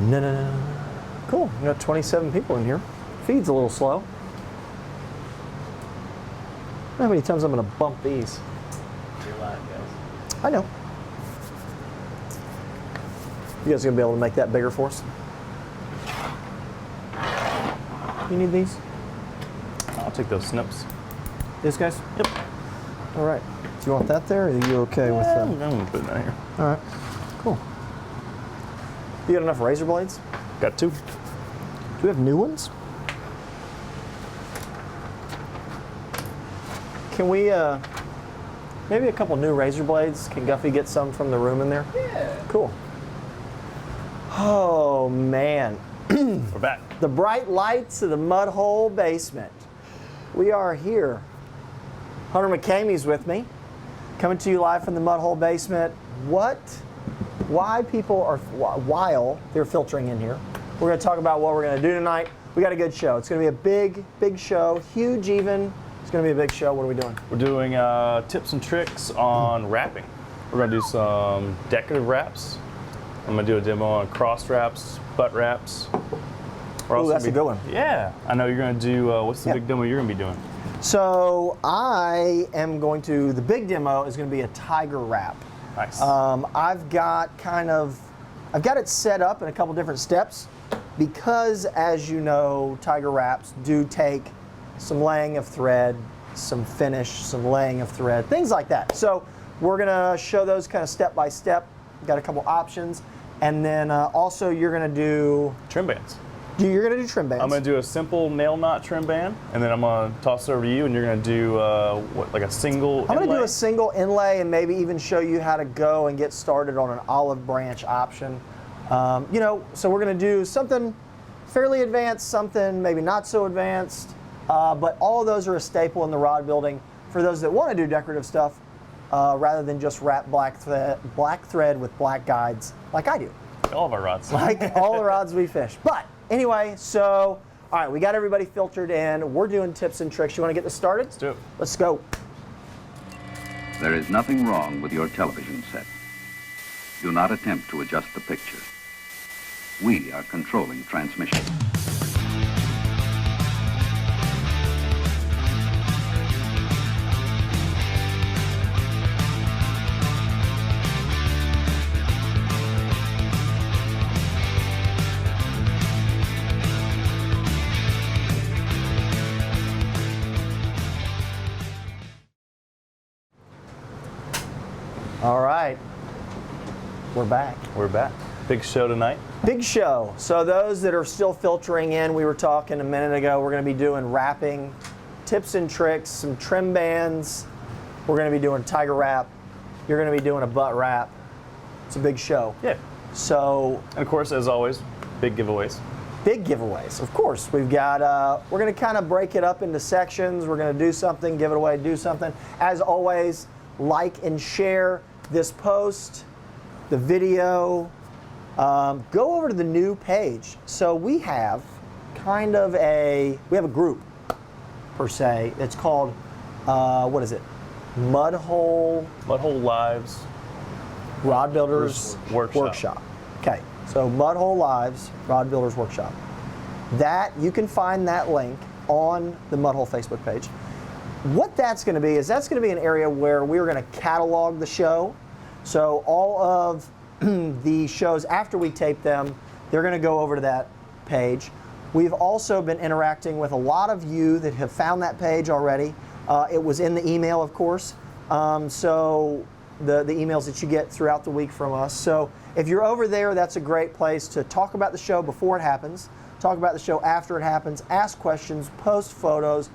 No, no, no, no. Cool. We got 27 people in here. Feed's a little slow. How many times I'm going to bump these? You're live, guys. I know. You guys going to be able to make that bigger for us? You need these? I'll take those snips. These guys? Yep. All right. Do you want that there, or are you okay with that? I'm going to put it down here. All right. Cool. You got enough razor blades? Got 2. Do we have new ones? Can we, maybe a couple new razor blades? Can Guffey get some from the room in there? Yeah. Cool. Oh, man. We're back. The bright lights of the mud hole basement. We are here. Hunter McCamey's with me, coming to you live from the mud hole basement. Why people are, while they're filtering in here, we're going to talk about what we're going to do tonight. We got a good show. It's going to be a big show, huge even. It's going to be a big show. What are we doing? We're doing tips and tricks on wrapping. We're going to do some decorative wraps. I'm going to do a demo on cross wraps, butt wraps. Oh, that's a good one. Yeah. I know you're going to do, what's the big demo you're going to be doing? So the big demo is going to be a tiger wrap. Nice. I've got it set up in a couple different steps because, as you know, tiger wraps do take some laying of thread, some finish, some laying of thread, things like that. So we're going to show those kind of step by step. Got a couple options. And then also you're going to do trim bands. You're going to do trim bands. I'm going to do a simple nail knot trim band, and then I'm going to toss it over to you, and you're going to do like a single I'm going to do a single inlay and maybe even show you how to go and get started on an olive branch option. So we're going to do something fairly advanced, something maybe not so advanced, but all of those are a staple in the rod building for those that want to do decorative stuff rather than just wrap black thread with black guides like I do. All of our rods. Like all the rods we fish. But anyway, so, all right, we got everybody filtered in. We're doing tips and tricks. You want to get this started? Let's do it. Let's go. There is nothing wrong with your television set. Do not attempt to adjust the picture. We are controlling transmission. All right, we're back. We're back. Big show tonight. Big show. So those that are still filtering in, we were talking a minute ago, we're going to be doing wrapping, tips and tricks, some trim bands. We're going to be doing tiger wrap. You're going to be doing a butt wrap. It's a big show. Yeah. So, and of course, as always, big giveaways. Big giveaways, of course. We've got, we're going to kind of break it up into sections. We're going to do something, give it away, do something. As always, like and share this post, the video. Go over to the new page. So we have a group per se. It's called what is it? Mud Hole Lives Rod Builders Workshop. Okay, so Mud Hole Lives Rod Builders Workshop. That you can find that link on the Mud Hole Facebook page. What that's going to be is that's going to be an area where we're going to catalog the show. So all of the shows after we tape them, they're going to go over to that page. We've also been interacting with a lot of you that have found that page already. It was in the email, of course. So the emails that you get throughout the week from us. So if you're over there, that's a great place to talk about the show before it happens, talk about the show after it happens, ask questions, post photos,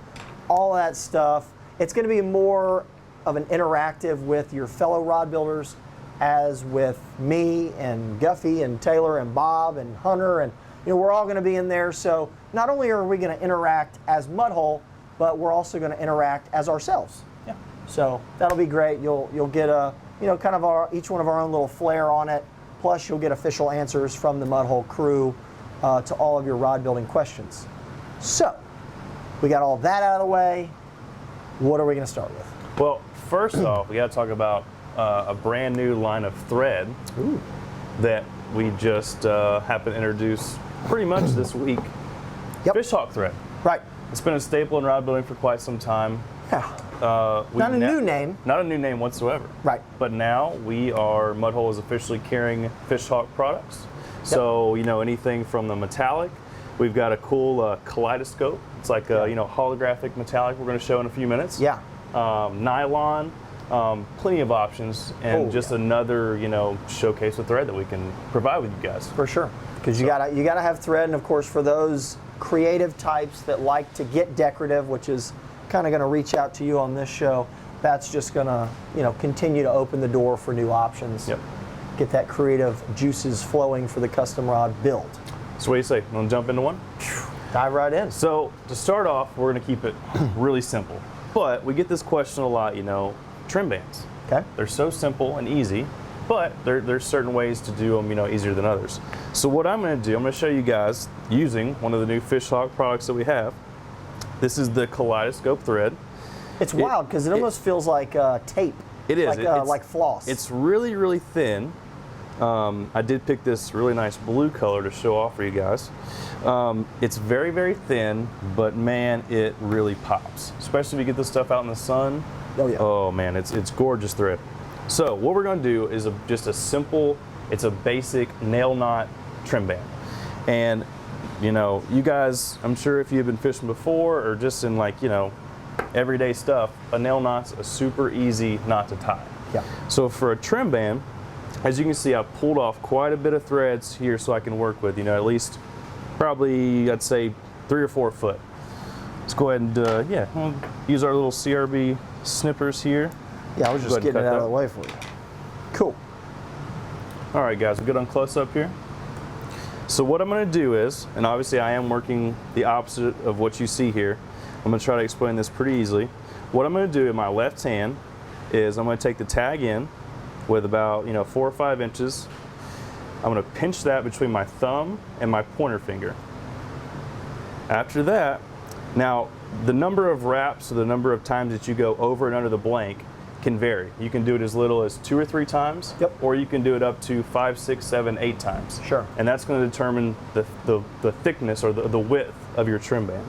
all that stuff. It's going to be more of an interactive with your fellow rod builders as with me and Guffey and Taylor and Bob and Hunter, and we're all going to be in there. So not only are we going to interact as Mud Hole, but we're also going to interact as ourselves. Yeah. So that'll be great. You'll get a kind of each one of our own little flair on it. Plus you'll get official answers from the Mud Hole crew to all of your rod building questions. So we got all that out of the way. What are we going to start with? Well, first off, we got to talk about a brand new line of thread that we just happened to introduce pretty much this week. Yep. Fishhawk thread. Right. It's been a staple in rod building for quite some time. Yeah. Not a new name. Not a new name whatsoever. Right. But now Mudhole is officially carrying Fishhawk products. Yep. So, anything from the metallic, we've got a cool kaleidoscope. It's like a, holographic metallic we're going to show in a few minutes. Yeah. Nylon, plenty of options, and another, showcase of thread that we can provide with you guys. For sure. Because you gotta have thread, and of course for those creative types that like to get decorative, which is kind of going to reach out to you on this show, that's just going to continue to open the door for new options. Yep. Get that creative juices flowing for the custom rod build. So what do you say? Want to jump into one? Dive right in. So to start off, we're going to keep it really simple. But we get this question a lot, trim bands. Okay. They're so simple and easy, but there's certain ways to do them, easier than others. So what I'm going to do, I'm going to show you guys using one of the new Fishhawk products that we have. This is the kaleidoscope thread. It's wild because it almost feels like tape. It is. Like floss. It's really, really thin. I did pick this really nice blue color to show off for you guys. It's very, very thin, but man, it really pops. Especially if you get this stuff out in the sun. Oh yeah. Oh man, it's gorgeous thread. So what we're going to do is just a simple, it's a basic nail knot trim band. And you guys, I'm sure if you've been fishing before or just in everyday stuff, a nail knot's a super easy knot to tie. Yeah. So for a trim band, as you can see, I pulled off quite a bit of threads here so I can work with, at least probably, I'd say 3 or 4 foot. Let's go ahead and, we'll use our little CRB snippers here. Yeah, I was just getting it out of the way for you. Cool. All right, guys, we're good on close up here. So what I'm going to do is, and obviously I am working the opposite of what you see here. I'm going to try to explain this pretty easily. What I'm going to do in my left hand is I'm going to take the tag in with about 4 or 5 inches. I'm going to pinch that between my thumb and my pointer finger. After that, now the number of wraps or the number of times that you go over and under the blank can vary. You can do it as little as 2 or 3 times, or you can do it up to 5, 6, 7, 8 times. Sure. And that's going to determine the thickness or the width of your trim band.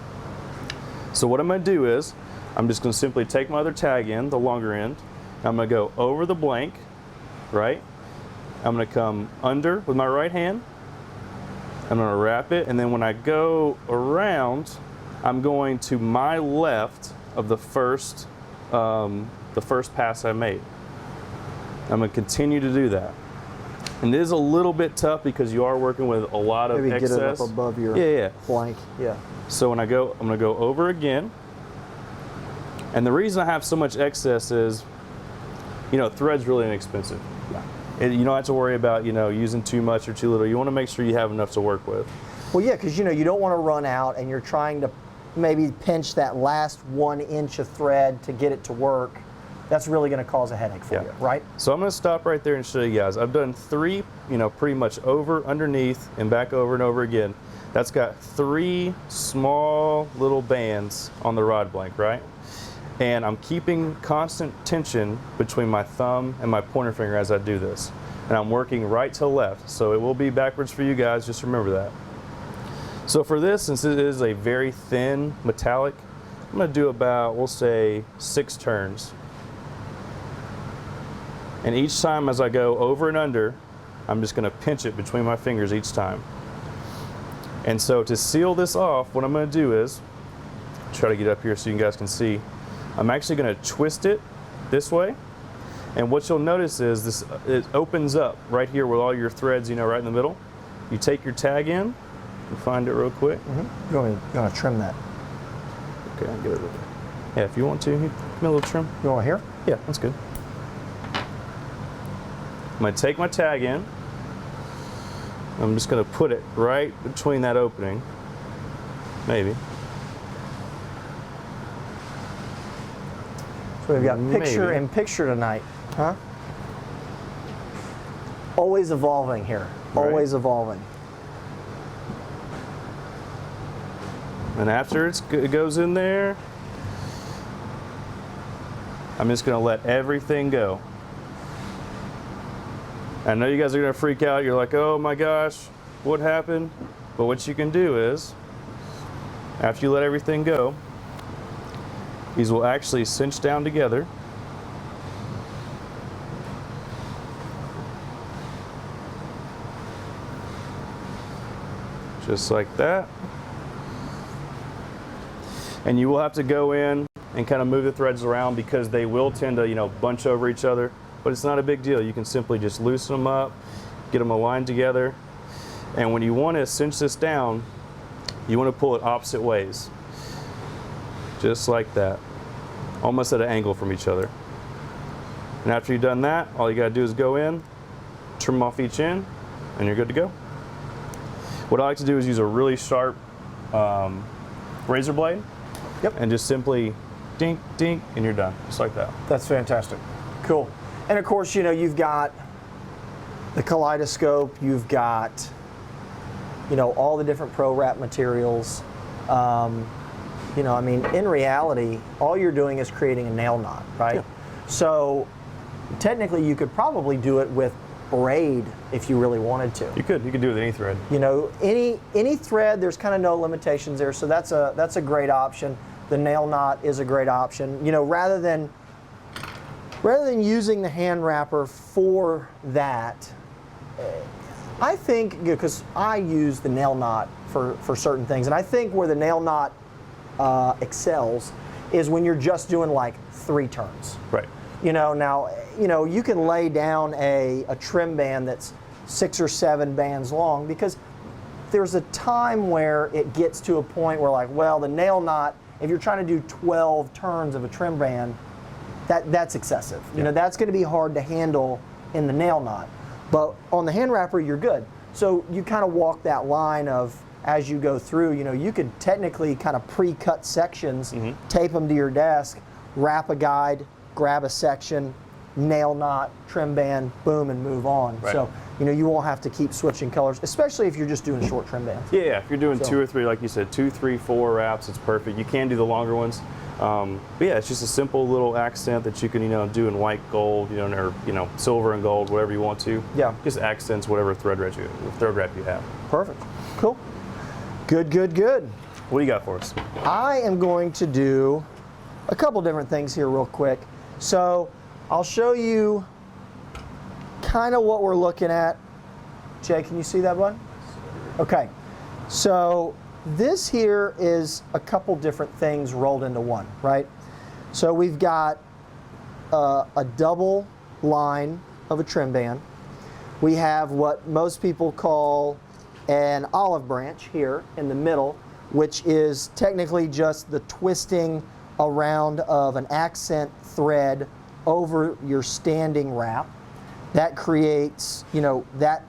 So what I'm going to do is, I'm just going to simply take my other tag in, the longer end. I'm going to go over the blank, right? I'm going to come under with my right hand. I'm going to wrap it, and then when I go around, I'm going to my left of the first pass I made. I'm going to continue to do that. And it is a little bit tough because you are working with a lot of excess. Maybe get it up above your blank. Yeah. So when I go, I'm going to go over again. And the reason I have so much excess is, thread's really inexpensive. Yeah. And you don't have to worry about, using too much or too little. You want to make sure you have enough to work with. Well, yeah, because you don't want to run out and you're trying to maybe pinch that last 1 inch of thread to get it to work. That's really going to cause a headache for you, right? So I'm going to stop right there and show you guys. I've done 3, pretty much over, underneath, and back over and over again. That's got 3 small little bands on the rod blank, right? And I'm keeping constant tension between my thumb and my pointer finger as I do this. And I'm working right to left, so it will be backwards for you guys, just remember that. So for this, since it is a very thin metallic, I'm going to do about, we'll say, 6 turns. And each time as I go over and under, I'm just going to pinch it between my fingers each time. And so to seal this off, what I'm going to do is, try to get up here so you guys can see, I'm actually going to twist it this way. And what you'll notice is this, it opens up right here with all your threads, right in the middle. You take your tag in, you find it real quick. Mm-hmm. You're going to trim that. Okay, I'll get it. Yeah, if you want to, give me a little trim. You want here? Yeah, that's good. I'm going to take my tag in. I'm just going to put it right between that opening. Maybe. So we've got picture in picture tonight, huh? Always evolving here. Right. Always evolving. And after it goes in there, I'm just going to let everything go. I know you guys are gonna freak out. You're like, oh my gosh, what happened? But what you can do is, after you let everything go, these will actually cinch down together. Just like that. And you will have to go in and kind of move the threads around because they will tend to, bunch over each other, but it's not a big deal. You can simply just loosen them up, get them aligned together. And when you want to cinch this down, you want to pull it opposite ways. Just like that. Almost at an angle from each other. And after you've done that, all you got to do is go in, trim off each end, and you're good to go. What I like to do is use a really sharp razor blade. Yep. And just simply dink, dink, and you're done. Just like that. That's fantastic. Cool. And of course, you've got the kaleidoscope, you've got, all the different pro wrap materials. In reality, all you're doing is creating a nail knot, right? Yeah. So technically you could probably do it with braid if you really wanted to. You could do it with any thread. Any thread, there's kind of no limitations there, so that's a great option. The nail knot is a great option. Rather than using the hand wrapper for that, I think, because I use the nail knot for certain things, and I think where the nail knot excels is when you're just doing like 3 turns. Right. You can lay down a trim band that's 6 or 7 bands long, because there's a time where it gets to a point where the nail knot, if you're trying to do 12 turns of a trim band, that's excessive. Yeah. That's going to be hard to handle in the nail knot. But on the hand wrapper, you're good. So you kind of walk that line of, as you go through, you could technically kind of pre-cut sections, tape them to your desk, wrap a guide, grab a section, nail knot, trim band, boom, and move on. Right. So, you won't have to keep switching colors, especially if you're just doing short trim bands. Yeah, if you're doing 2 or 3, like you said, 2, 3, 4 wraps, it's perfect. You can do the longer ones. But yeah, it's just a simple little accent that you can, do in white, gold, or, silver and gold, whatever you want to. Yeah. Just accents whatever thread wrap you have. Perfect. Cool. Good, good, good. What do you got for us? I am going to do a couple different things here real quick. So I'll show you kind of what we're looking at. Jay, can you see that one? Okay. So this here is a couple different things rolled into one, right? So we've got a double line of a trim band. We have what most people call an olive branch here in the middle, which is technically just the twisting around of an accent thread over your standing wrap. That creates, that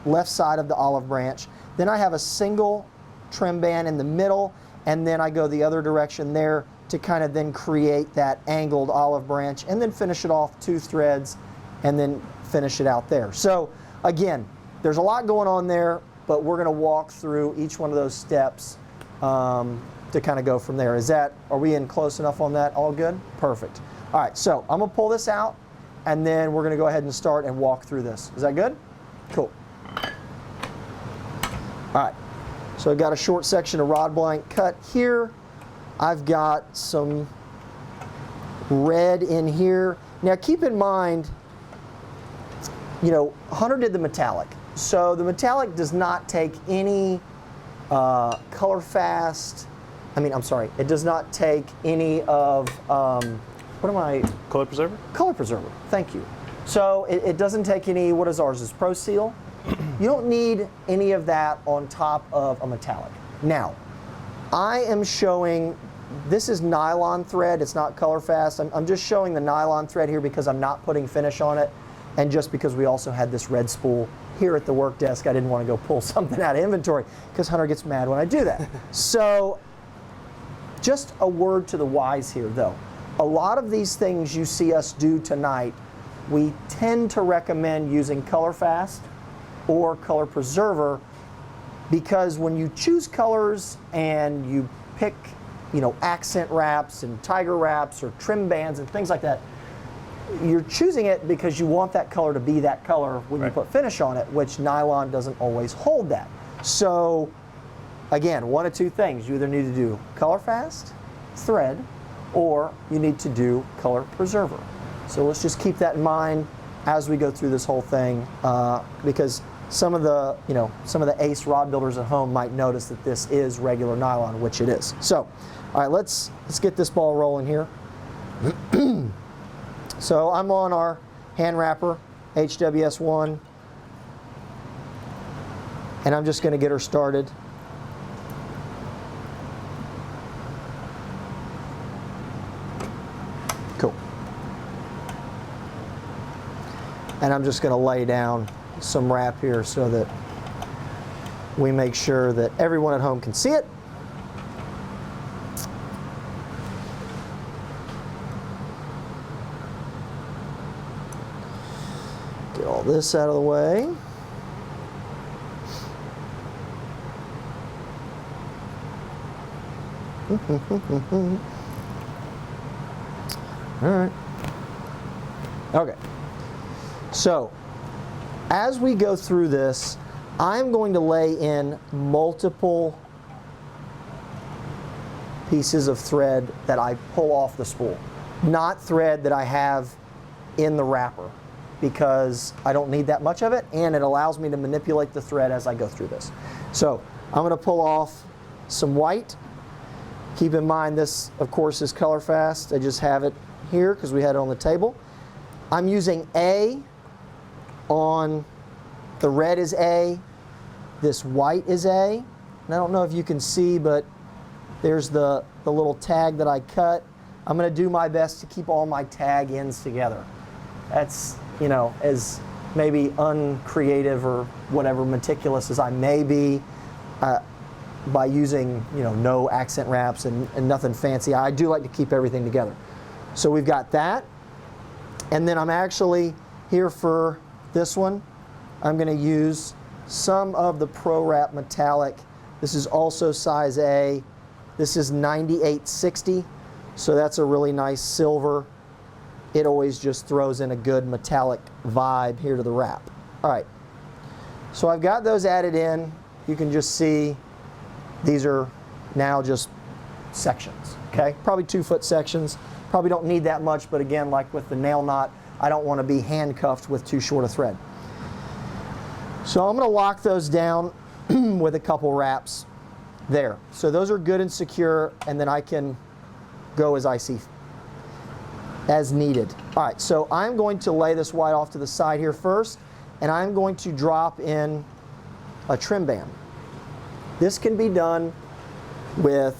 left side of the olive branch. Then I have a single trim band in the middle, and then I go the other direction there to kind of then create that angled olive branch, and then finish it off 2 threads, and then finish it out there. So again, there's a lot going on there, but we're going to walk through each one of those steps to kind of go from there. Are we in close enough on that? All good? Perfect. All right, so I'm going to pull this out, and then we're going to go ahead and start and walk through this. Is that good? Cool. All right, so I've got a short section of rod blank cut here. I've got some red in here. Now keep in mind, Hunter did the metallic. So the metallic does not take any color fast. It does not take any of, Color preserver? Color preserver, thank you. So it doesn't take any, what is ours, is Pro Seal. You don't need any of that on top of a metallic. Now, I am showing, this is nylon thread, it's not color fast. I'm just showing the nylon thread here because I'm not putting finish on it, and just because we also had this red spool here at the work desk, I didn't want to go pull something out of inventory because Hunter gets mad when I do that. So, just a word to the wise here though. A lot of these things you see us do tonight, we tend to recommend using color fast or color preserver, because when you choose colors and you pick, accent wraps and tiger wraps or trim bands and things like that, you're choosing it because you want that color to be that color when you Right. put finish on it, which nylon doesn't always hold that. So again, one of two things. You either need to do color fast, thread, or you need to do color preserver. So let's just keep that in mind as we go through this whole thing, because some of the ace rod builders at home might notice that this is regular nylon, which it is. So, all right, let's get this ball rolling here. So I'm on our hand wrapper, HWS1, and I'm just going to get her started. Cool. And I'm just going to lay down some wrap here so that we make sure that everyone at home can see it. Get all this out of the way. All right. Okay. So, as we go through this, I'm going to lay in multiple pieces of thread that I pull off the spool, not thread that I have in the wrapper, because I don't need that much of it, and it allows me to manipulate the thread as I go through this. So I'm going to pull off some white. Keep in mind this, of course, is color fast. I just have it here because we had it on the table. I'm using A on, the red is A, this white is A. And I don't know if you can see, but there's the little tag that I cut. I'm going to do my best to keep all my tag ends together. That's, as maybe uncreative or whatever, meticulous as I may be, by using, no accent wraps and nothing fancy. I do like to keep everything together. So we've got that. And then I'm actually, here for this one, I'm going to use some of the Pro Wrap Metallic. This is also size A. This is 9860, so that's a really nice silver. It always just throws in a good metallic vibe here to the wrap. All right, so I've got those added in. You can just see these are now just sections, okay? Probably 2-foot sections. Probably don't need that much, but again, like with the nail knot, I don't want to be handcuffed with too short a thread. So I'm going to lock those down with a couple wraps there. So those are good and secure, and then I can go as I see, as needed. All right, so I'm going to lay this white off to the side here first, and I'm going to drop in a trim band. This can be done with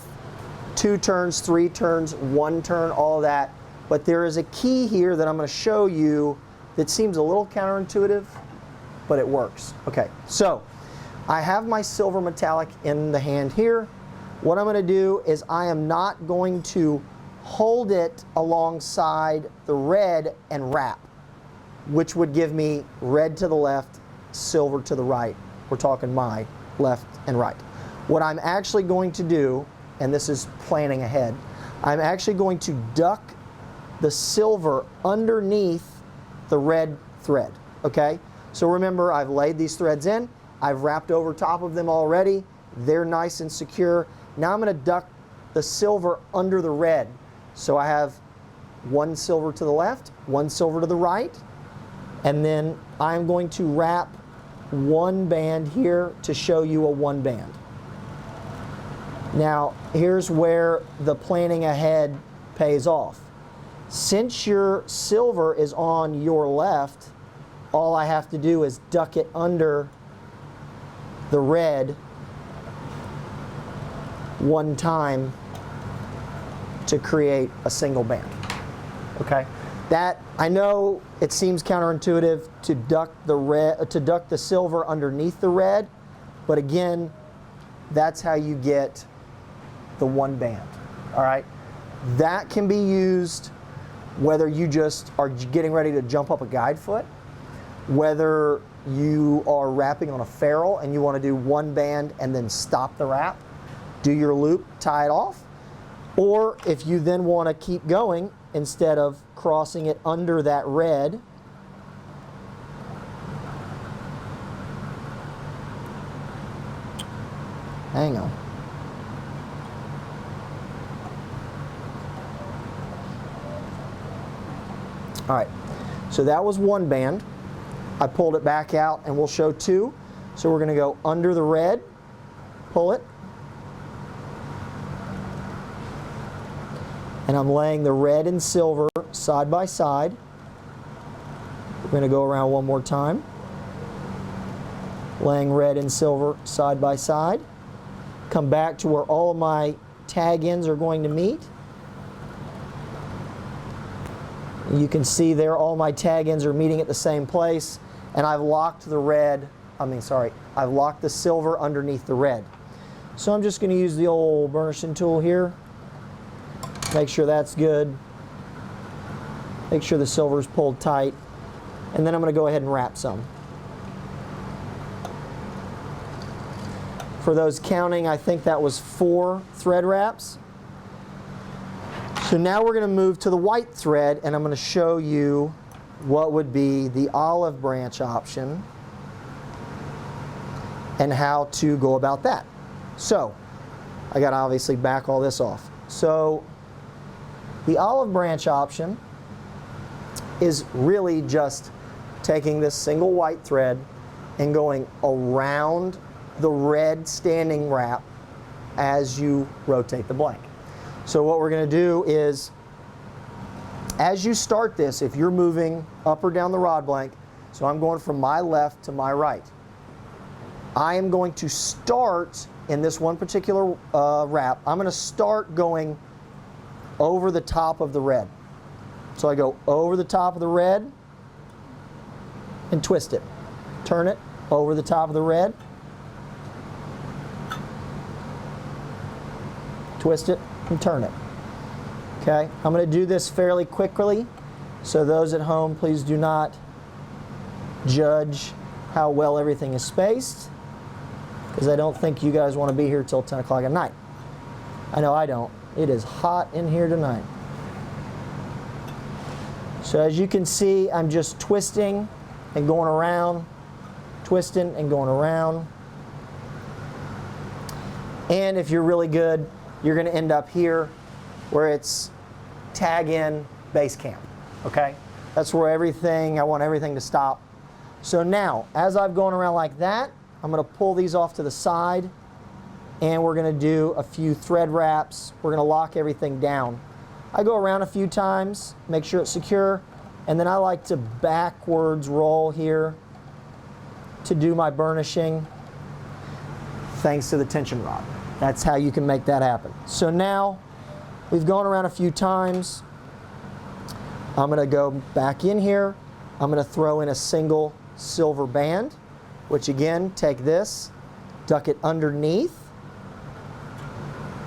2 turns, 3 turns, 1 turn, all of that. But there is a key here that I'm going to show you that seems a little counterintuitive, but it works. Okay, so I have my silver metallic in the hand here. What I'm going to do is I am not going to hold it alongside the red and wrap, which would give me red to the left, silver to the right. We're talking my left and right. What I'm actually going to do, and this is planning ahead, I'm actually going to duck the silver underneath the red thread, okay? So remember, I've laid these threads in, I've wrapped over top of them already, they're nice and secure. Now I'm going to duck the silver under the red. So I have 1 silver to the left, 1 silver to the right, and then I'm going to wrap 1 band here to show you a 1 band. Now, here's where the planning ahead pays off. Since your silver is on your left, all I have to do is duck it under the red 1 time to create a single band. Okay? That, I know it seems counterintuitive to duck the silver underneath the red, but again, that's how you get the 1 band. All right? That can be used whether you just are getting ready to jump up a guide foot, whether you are wrapping on a ferrule and you want to do 1 band and then stop the wrap, do your loop, tie it off, or if you then want to keep going, instead of crossing it under that red. Hang on. All right, so that was one band. I pulled it back out and we'll show two. So we're going to go under the red, pull it, and I'm laying the red and silver side by side. We're going to go around one more time, laying red and silver side by side. Come back to where all of my tag ends are going to meet. You can see there all my tag ends are meeting at the same place, and I've locked the I've locked the silver underneath the red. So I'm just going to use the old burnishing tool here. Make sure that's good. Make sure the silver is pulled tight, and then I'm going to go ahead and wrap some. For those counting, I think that was 4 thread wraps. So now we're going to move to the white thread, and I'm going to show you what would be the olive branch option and how to go about that. So I got to obviously back all this off. So the olive branch option is really just taking this single white thread and going around the red standing wrap as you rotate the blank. So what we're going to do is, as you start this, if you're moving up or down the rod blank, so I'm going from my left to my right, I am going to start in this one particular wrap, I'm going to start going over the top of the red. So I go over the top of the red and twist it. Turn it over the top of the red. Twist it and turn it. Okay, I'm going to do this fairly quickly, so those at home, please do not judge how well everything is spaced, because I don't think you guys want to be here till 10 o'clock at night. I know I don't. It is hot in here tonight. So as you can see, I'm just twisting and going around, twisting and going around. And if you're really good, you're going to end up here where it's tag in base camp. Okay? That's where I want everything to stop. So now, as I've gone around like that, I'm going to pull these off to the side, and we're going to do a few thread wraps. We're going to lock everything down. I go around a few times, make sure it's secure, and then I like to backwards roll here to do my burnishing, thanks to the tension rod. That's how you can make that happen. So now, we've gone around a few times. I'm going to go back in here. I'm going to throw in a single silver band, which again, take this, duck it underneath,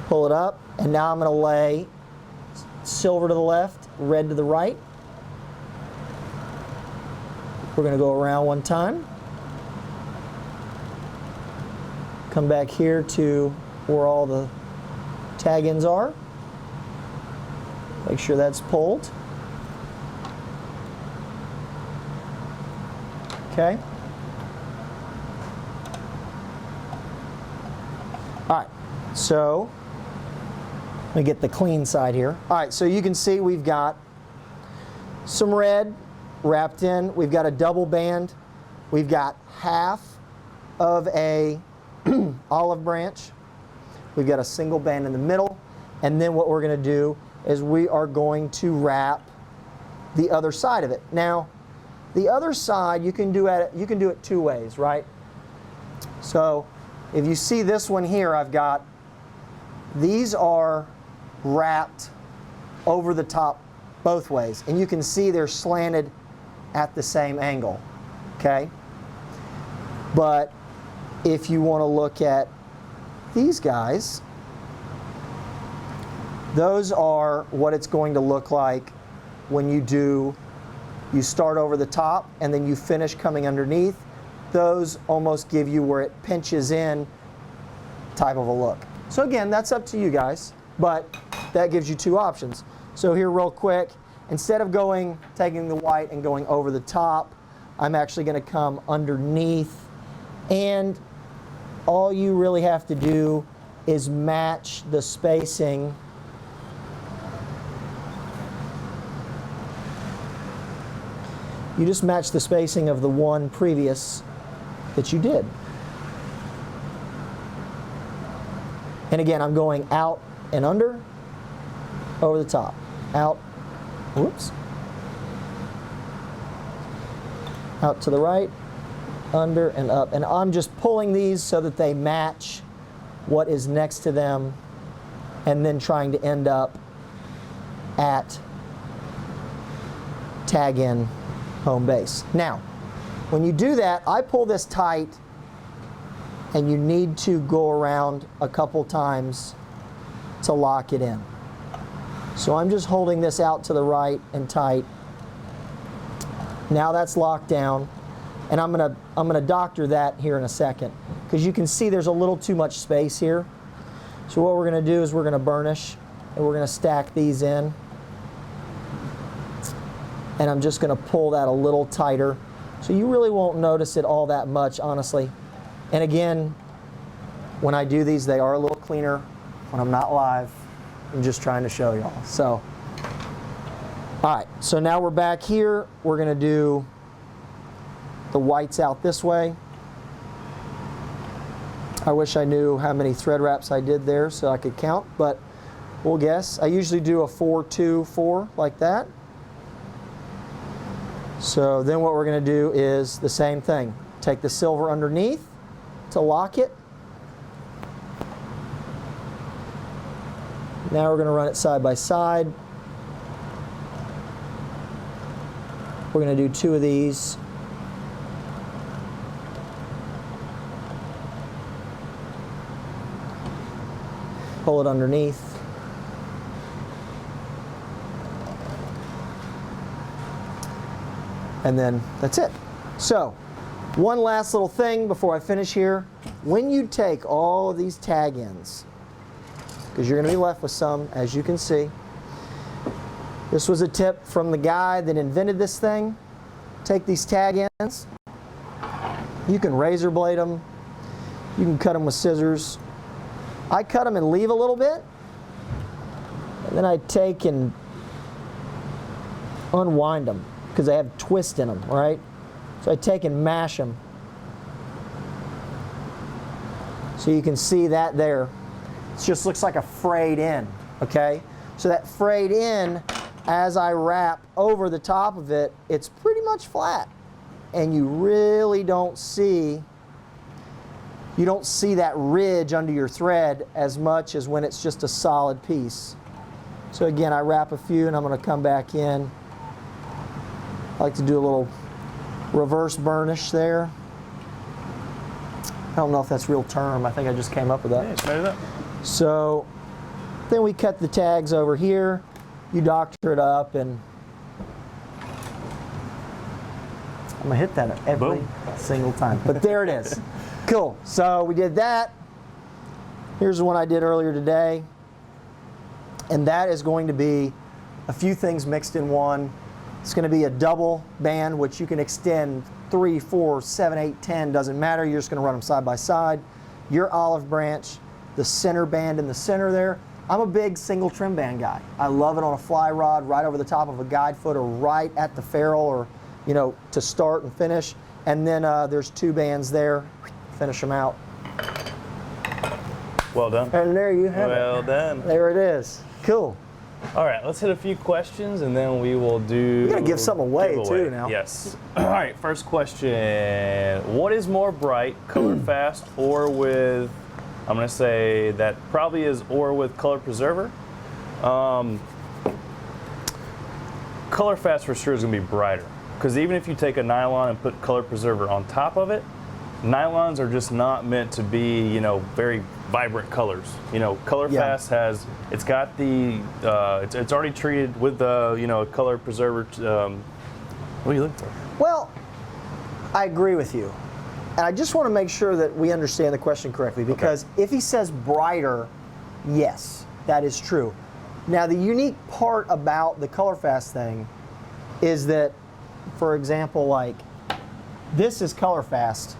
pull it up, and now I'm going to lay silver to the left, red to the right. We're going to go around one time. Come back here to where all the tag ends are. Make sure that's pulled. Okay. All right, so let me get the clean side here. All right, so you can see we've got some red wrapped in. We've got a double band. We've got half of a olive branch. We've got a single band in the middle. And then what we're going to do is we are going to wrap the other side of it. Now, the other side, you can do it 2 ways, right? So if you see this one here, I've got, these are wrapped over the top both ways. And you can see they're slanted at the same angle, okay? But if you want to look at these guys, those are what it's going to look like when you start over the top and then you finish coming underneath. Those almost give you where it pinches in type of a look. So again, that's up to you guys, but that gives you 2 options. So here real quick, instead of taking the white and going over the top, I'm actually going to come underneath, and all you really have to do is match the spacing . You just match the spacing of the one previous that you did. And again, I'm going out and under, over the top, out, whoops, out to the right, under and up. And I'm just pulling these so that they match what is next to them, and then trying to end up at tag in home base. Now, when you do that, I pull this tight, and you need to go around a couple times to lock it in. So I'm just holding this out to the right and tight. Now that's locked down, and I'm gonna doctor that here in a second, because you can see there's a little too much space here. So what we're gonna do is we're gonna burnish, and we're gonna stack these in. And I'm just going to pull that a little tighter, so you really won't notice it all that much, honestly. And again, when I do these, they are a little cleaner when I'm not live. I'm just trying to show y'all. So, all right, so now we're back here. We're going to do the whites out this way. I wish I knew how many thread wraps I did there so I could count, but we'll guess. I usually do a 4-2-4 like that. So then what we're going to do is the same thing. Take the silver underneath to lock it. Now we're going to run it side by side. We're going to do 2 of these. Pull it underneath. And then that's it. So, one last little thing before I finish here. When you take all of these tag ends, because you're going to be left with some, as you can see. This was a tip from the guy that invented this thing. Take these tag ends. You can razor blade them. You can cut them with scissors. I cut them and leave a little bit. And then I take and unwind them, because they have twist in them, right? So I take and mash them. So you can see that there. It just looks like a frayed end, okay? So that frayed end, as I wrap over the top of it, it's pretty much flat. And you really don't see, that ridge under your thread as much as when it's just a solid piece. So again, I wrap a few, and I'm going to come back in. I like to do a little reverse burnish there. I don't know if that's a real term. I think I just came up with that. Yeah, it's made it up. So then we cut the tags over here. You doctor it up, and I'm going to hit that every single time. But there it is. Cool. So we did that. Here's the one I did earlier today. And that is going to be a few things mixed in one. It's going to be a double band, which you can extend 3, 4, 7, 8, 10, doesn't matter. You're just going to run them side by side. Your olive branch, the center band in the center there. I'm a big single trim band guy. I love it on a fly rod, right over the top of a guide foot, or right at the ferrule, or to start and finish. And then there's 2 bands there. Finish them out. Well done. And there you have it. Well done. There it is. Cool. All right, let's hit a few questions, and then we will do... We got to give something away, too, now. Yes. All right, first question. What is more bright, color fast, or with... I'm going to say that probably is or with color preserver. Color fast for sure is going to be brighter, because even if you take a nylon and put color preserver on top of it, nylons are just not meant to be, very vibrant colors. Color fast has, it's got the, it's already treated with the, color preserver. What are you looking for? Well, I agree with you. And I just want to make sure that we understand the question correctly, because if he says brighter, yes, that is true. Now the unique part about the ColorFast thing is that, for example, like this is ColorFast,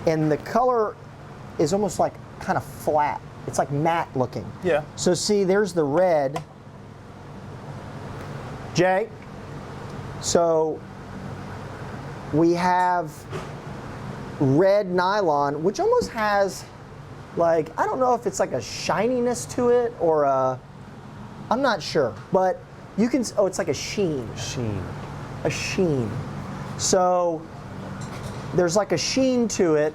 and the color is almost like kind of flat. It's like matte looking. Yeah. So see, there's the red. Jay, so we have red nylon, which almost has like, I don't know if it's like a shininess to it or a, I'm not sure, but you can, oh, it's like a sheen. A sheen. So there's like a sheen to it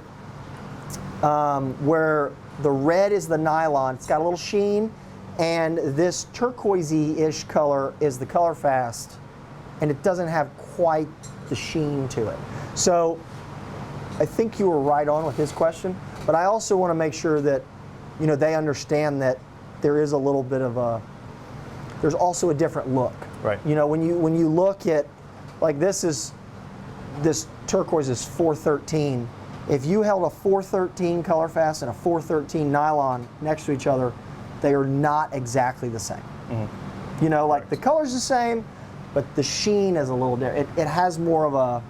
where the red is the nylon. It's got a little sheen, and this turquoisey-ish color is the ColorFast, and it doesn't have quite the sheen to it. So I think you were right on with his question, but I also want to make sure that, you know, they understand that there is a little bit of a, there's also a different look. Right. You know, when you look at, like this turquoise is 413. If you held a 413 ColorFast and a 413 nylon next to each other, they are not exactly the same. Mm-hmm. You know, like the color's the same, but the sheen is a little different. It has more of a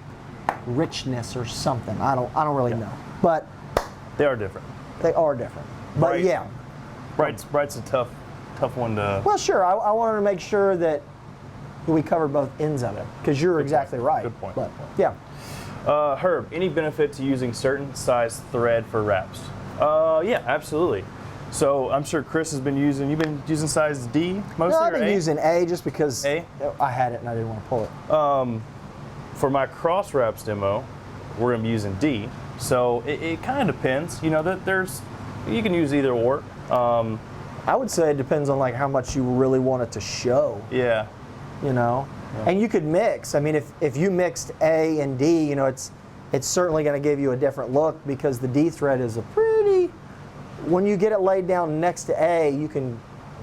richness or something. I don't really know, but they are different. They are different. But Bright. yeah, Bright's a tough one to. Well, sure. I wanted to make sure that we covered both ends of it, because you're exactly right. Good point. But yeah. Herb, any benefit to using certain size thread for wraps? Yeah, absolutely. So I'm sure Chris has been using. You've been using size D mostly, No, I've or been A? using A just because A? I had it and I didn't want to pull it. For my cross wraps demo, we're gonna be using D. So it kind of depends. You know that you can use either or. I would say it depends on like how much you really want it to show. Yeah. You know, and you could mix. I mean, if you mixed A and D, you know, it's certainly going to give you a different look, because the D thread is a pretty. When you get it laid down next to A,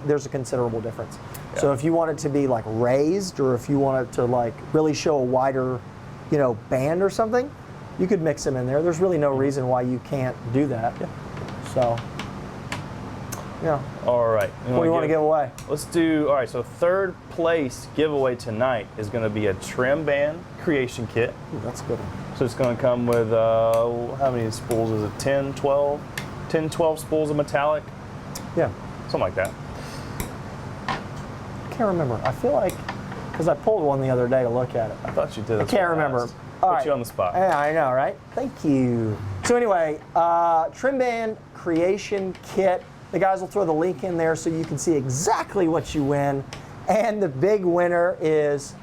there's a considerable difference. Yeah. So if you want it to be like raised, or if you want it to like really show a wider, you know, band or something, you could mix them in there. There's really no reason why you can't do that. Yeah. So. Yeah. All right. What do you want to give away? Let's do, all right, so third place giveaway tonight is going to be a trim band creation kit. Ooh, that's a good one. So it's going to come with, how many spools is it? 10, 12 spools of metallic? Yeah. Something like that. I can't remember. I feel like, because I pulled one the other day to look at it. I thought you did. I can't remember. Put you on the spot. Yeah, I know, right? Thank you. So anyway, trim band creation kit. The guys will throw the link in there so you can see exactly what you win. And the big winner is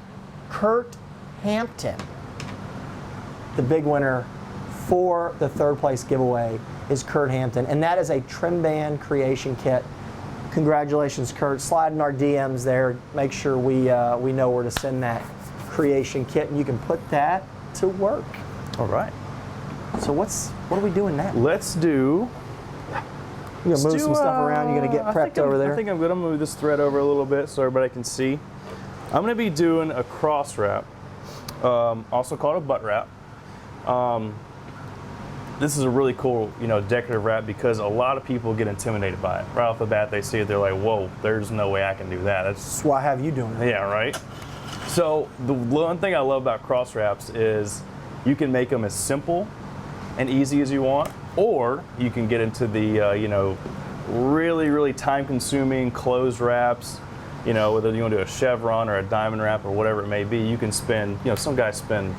Kurt Hampton. The big winner for the third place giveaway is Kurt Hampton. And that is a trim band creation kit. Congratulations, Kurt. Slide in our DMs there. Make sure we know where to send that creation kit, and you can put that to work. All right. So what are we doing now? Let's do. You're going to move some stuff around. You're going to get prepped over there. I think I'm going to move this thread over a little bit so everybody can see. I'm going to be doing a cross wrap, also called a butt wrap. This is a really cool, you know, decorative wrap, because a lot of people get intimidated by it. Right off the bat, they see it, they're like, "Whoa, there's no way I can do that." That's why I have you doing it. Yeah, right. So the one thing I love about cross wraps is you can make them as simple and easy as you want, or you can get into the you know, really time-consuming closed wraps. You know, whether you want to do a chevron or a diamond wrap or whatever it may be, you can spend, you know, some guys spend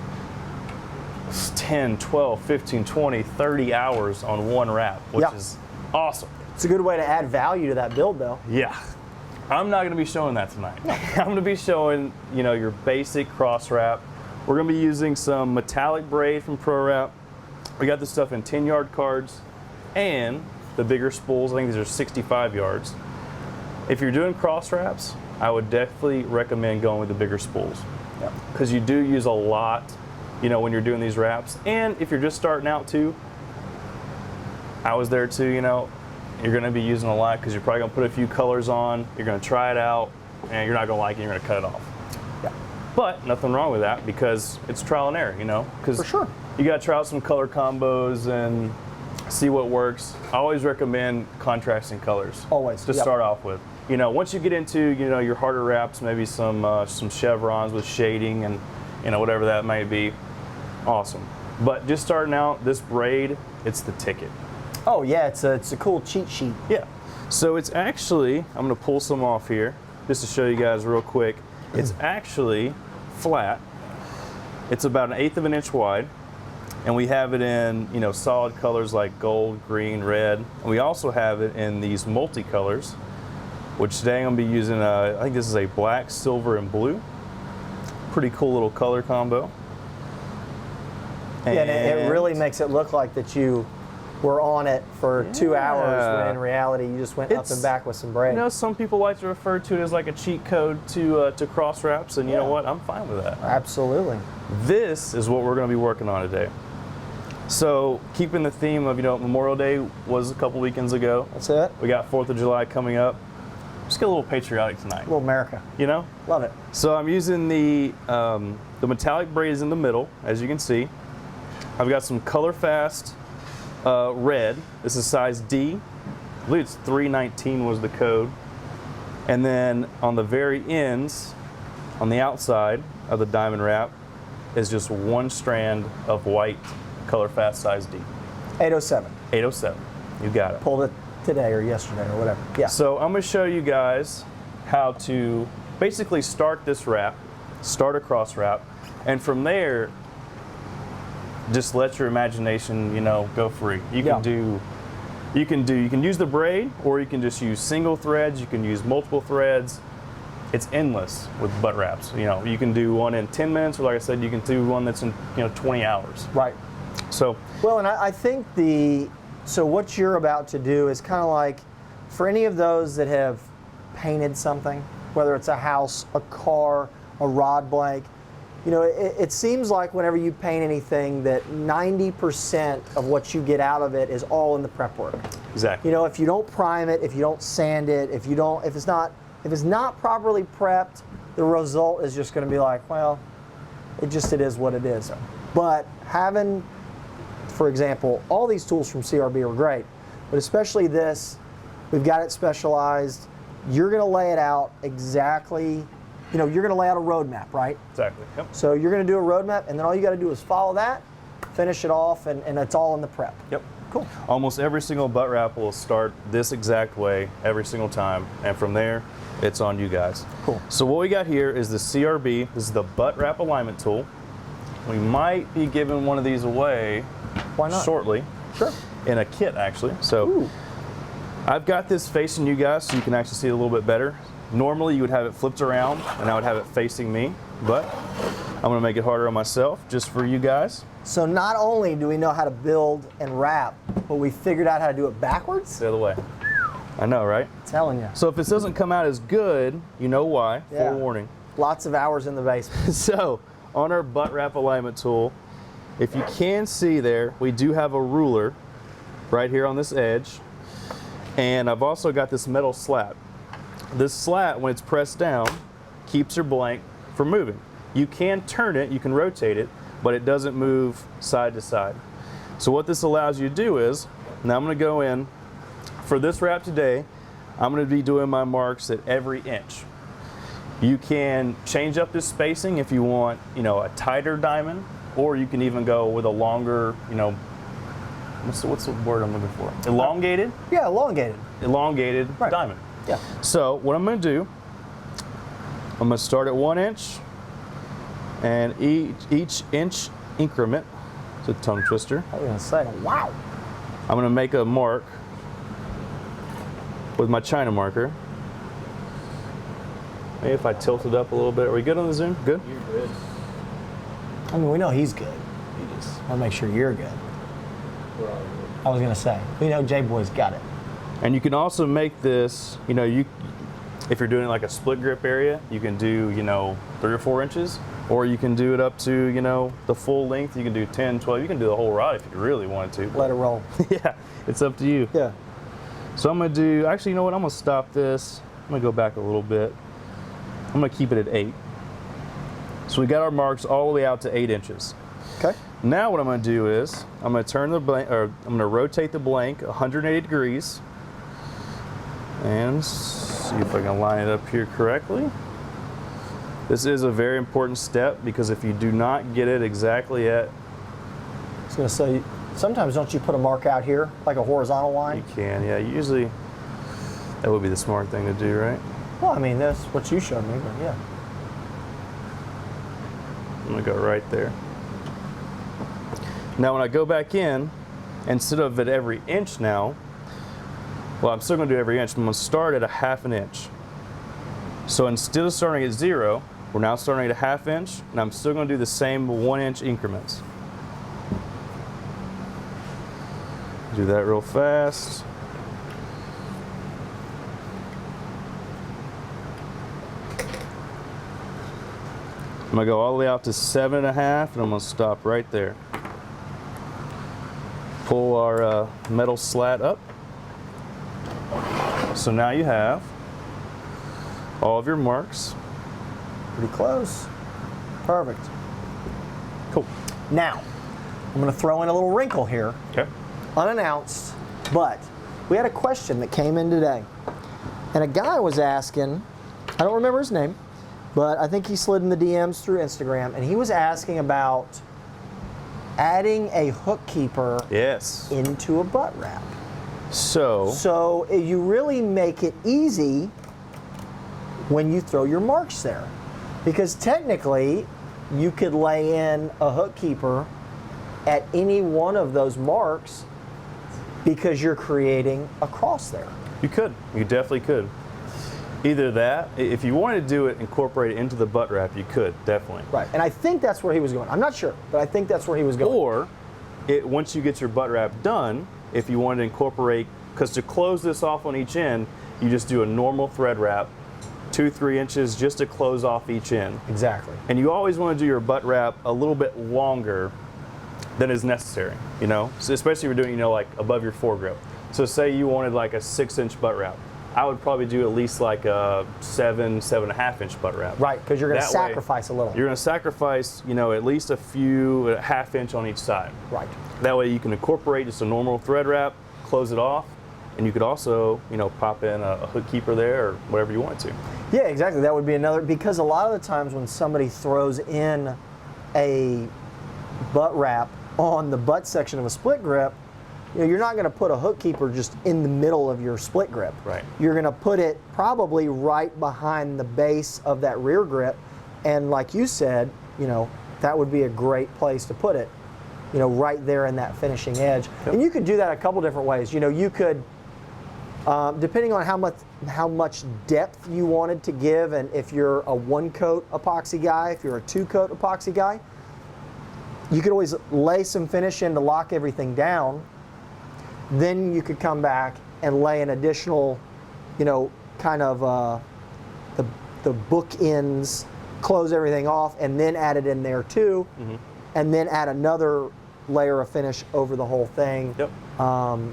10, 12, 15, 20, 30 hours on one wrap, which is awesome. It's a good way to add value to that build, though. Yeah. I'm not going to be showing that tonight. I'm going to be showing, you know, your basic cross wrap. We're going to be using some metallic braid from ProWrap. We got this stuff in 10-yard cards and the bigger spools. I think these are 65 yards. If you're doing cross wraps, I would definitely recommend going with the bigger spools, because you do use a lot, you know, when you're doing these wraps. And if you're just starting out too, I was there too, you know, you're going to be using a lot, because you're probably going to put a few colors on, you're going to try it out, and you're not going to like it, you're going to cut it off. Yeah. But nothing wrong with that, because it's trial and error, you know, because for sure. You got to try out some color combos and see what works. I always recommend contrasting colors. Always. To start off with. you know, once you get into, you know, your harder wraps, maybe some chevrons with shading and, you know, whatever that may be, awesome. But just starting out, this braid, it's the ticket. Oh yeah, it's a cool cheat sheet. Yeah. So it's actually, I'm going to pull some off here just to show you guys real quick. It's actually flat. It's about 1/8 of an inch wide, and we have it in, you know, solid colors like gold, green, red. And we also have it in these multicolors, which today I'm going to be using, I think this is a black, silver, and blue. Pretty cool little color combo. Yeah, and it really makes it look like that you were on it for 2 hours, when in reality you just went up and back with some braid. You know, some people like to refer to it as like a cheat code to cross wraps, and you know what? I'm fine with that. Absolutely. This is what we're going to be working on today. So, keeping the theme of, you know, Memorial Day was a couple weekends ago. That's it. We got 4th of July coming up. Just get a little patriotic tonight. A little America. You know? Love it. So I'm using the metallic braid is in the middle, as you can see. I've got some color fast red. This is size D. I believe it's 319 was the code. And then on the very ends, on the outside of the diamond wrap, is just one strand of white color fast size D. 807. 807. You got it. Pulled it today or yesterday or whatever. Yeah. So I'm going to show you guys how to basically start this wrap, start a cross wrap, and from there, just let your imagination, you know, go free. You can use the braid, or you can just use single threads. You can use multiple threads. It's endless with butt wraps. You know, you can do one in 10 minutes, or like I said, you can do one that's in, you know, 20 hours. Right. So. Well, and I think so what you're about to do is kind of like, for any of those that have painted something, whether it's a house, a car, a rod blank, you know, it seems like whenever you paint anything that 90% of what you get out of it is all in the prep work. Exactly. You know, if you don't prime it, if you don't sand it, if it's not properly prepped, the result is just going to be like, well, it is what it is. But having, for example, all these tools from CRB are great, but especially this, we've got it specialized. You're going to lay it out exactly. You know, you're going to lay out a roadmap, right? Exactly. Yep. So you're going to do a roadmap, and then all you got to do is follow that, finish it off, and it's all in the prep. Yep. Cool. Almost every single butt wrap will start this exact way every single time, and from there, it's on you guys. Cool. So what we got here is the CRB. This is the butt wrap alignment tool. We might be giving one of these away. Why not? Shortly. Sure. In a kit, actually. So Ooh. I've got this facing you guys so you can actually see it a little bit better. Normally you would have it flipped around and I would have it facing me, but I'm going to make it harder on myself just for you guys. So not only do we know how to build and wrap, but we figured out how to do it backwards? The other way. I know, right? I'm telling you. So if this doesn't come out as good, you know why. Yeah. Forewarning. Lots of hours in the basement. So on our butt wrap alignment tool, if you can see there, we do have a ruler right here on this edge. And I've also got this metal slat. This slat, when it's pressed down, keeps your blank from moving. You can turn it, you can rotate it, but it doesn't move side to side. So what this allows you to do is, now I'm going to go in, for this wrap today, I'm going to be doing my marks at every inch. You can change up this spacing if you want, you know, a tighter diamond, or you can even go with a longer, you know, what's the word I'm looking for? Elongated? Yeah, elongated. Elongated Right. diamond. Yeah. So what I'm going to do, I'm going to start at 1 inch, and each inch increment, it's a tongue twister, I was going to say, wow. I'm going to make a mark with my China marker. Maybe if I tilt it up a little bit. Are we good on the zoom? Good? You're good. I mean, we know he's good. We just want to make sure you're good. We're all good. I was going to say, we know J-Boy's got it. And you can also make this, you know, if you're doing like a split grip area, you can do, you know, 3 or 4 inches, or you can do it up to, you know, the full length. You can do 10, 12, you can do the whole rod if you really wanted to. Let it roll. Yeah, it's up to you. Yeah. So I'm going to do, actually, you know what, I'm going to stop this. I'm going to go back a little bit. I'm going to keep it at 8. So we got our marks all the way out to 8 inches. Okay. Now what I'm going to do is, I'm going to turn the blank, or I'm going to rotate the blank 180 degrees. And See if I can line it up here correctly. This is a very important step because if you do not get it exactly at, I was going to say, sometimes don't you put a mark out here, like a horizontal line? you can, yeah, usually that would be the smart thing to do, right? Well, I mean, that's what you showed me, but yeah. I'm gonna go right there. Now when I go back in, instead of at every inch now, well, I'm still gonna do every inch, I'm gonna start at a 1/2 inch. So instead of starting at 0, we're now starting at a 1/2 inch, and I'm still gonna do the same 1 inch increments. Do that real fast. I'm gonna go all the way out to 7.5, and I'm gonna stop right there. Pull our metal slat up. So now you have all of your marks. Pretty close. Perfect. Cool. Now, I'm going to throw in a little wrinkle here, Okay. unannounced, but we had a question that came in today. And a guy was asking, I don't remember his name, but I think he slid in the DMs through Instagram, and he was asking about adding a hook keeper Yes. into a butt wrap. So You really make it easy when you throw your marks there. Because technically, you could lay in a hook keeper at any one of those marks because you're creating a cross there. you could. You definitely could. Either that, if you wanted to do it, incorporate it into the butt wrap, you could, definitely. Right, and I think that's where he was going. I'm not sure, but I think that's where he was going. Or, once you get your butt wrap done, if you wanted to incorporate, because to close this off on each end, you just do a normal thread wrap, 2-3 inches just to close off each end. Exactly. And you always want to do your butt wrap a little bit longer than is necessary, you know? So especially if you're doing, like above your foregrip. So say you wanted like a 6-inch butt wrap. I would probably do at least like a 7.5 inch butt wrap. Right, because you're going to That way, sacrifice a little. You're going to sacrifice, at least a 1/2 inch on each side. Right. That way you can incorporate just a normal thread wrap, close it off, and you could also, pop in a hook keeper there or whatever you want to. Yeah, exactly. That would be another, because a lot of the times when somebody throws in a butt wrap on the butt section of a split grip, you're not going to put a hook keeper just in the middle of your split grip. Right. You're going to put it probably right behind the base of that rear grip, and like you said, that would be a great place to put it, right there in that finishing edge. Yep. And you could do that a couple different ways. You could, depending on how much depth you wanted to give, and if you're a 1-coat epoxy guy, if you're a 2-coat epoxy guy, you could always lay some finish in to lock everything down. Then you could come back and lay an additional, kind of the bookends, close everything off, and then add it in there too, and then add another layer of finish over the whole thing. Yep.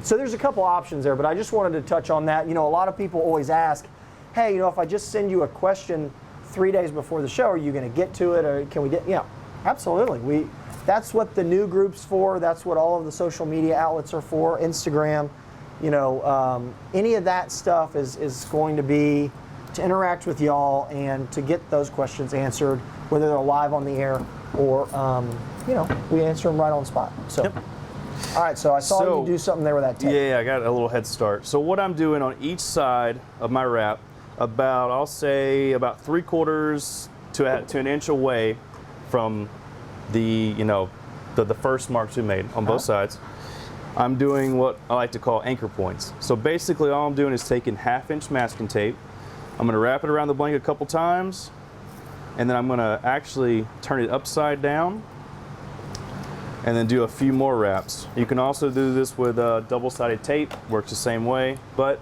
So there's a couple options there, but I just wanted to touch on that. A lot of people always ask, hey, if I just send you a question 3 days before the show, are you going to get to it, or can we get? Yeah, absolutely. That's what the new group's for. That's what all of the social media outlets are for. Instagram, any of that stuff is going to be to interact with y'all and to get those questions answered, whether they're live on the air or we answer them right on the spot. So, Yep. All right. So I saw you do something there with that tape. Yeah, I got a little head start. So what I'm doing on each side of my wrap, I'll say about 3/4 to an inch away from the the first marks we made on both sides, I'm doing what I like to call anchor points. So basically all I'm doing is taking 1/2 inch masking tape, I'm going to wrap it around the blanket a couple times, and then I'm going to actually turn it upside down and then do a few more wraps. You can also do this with double-sided tape, works the same way, but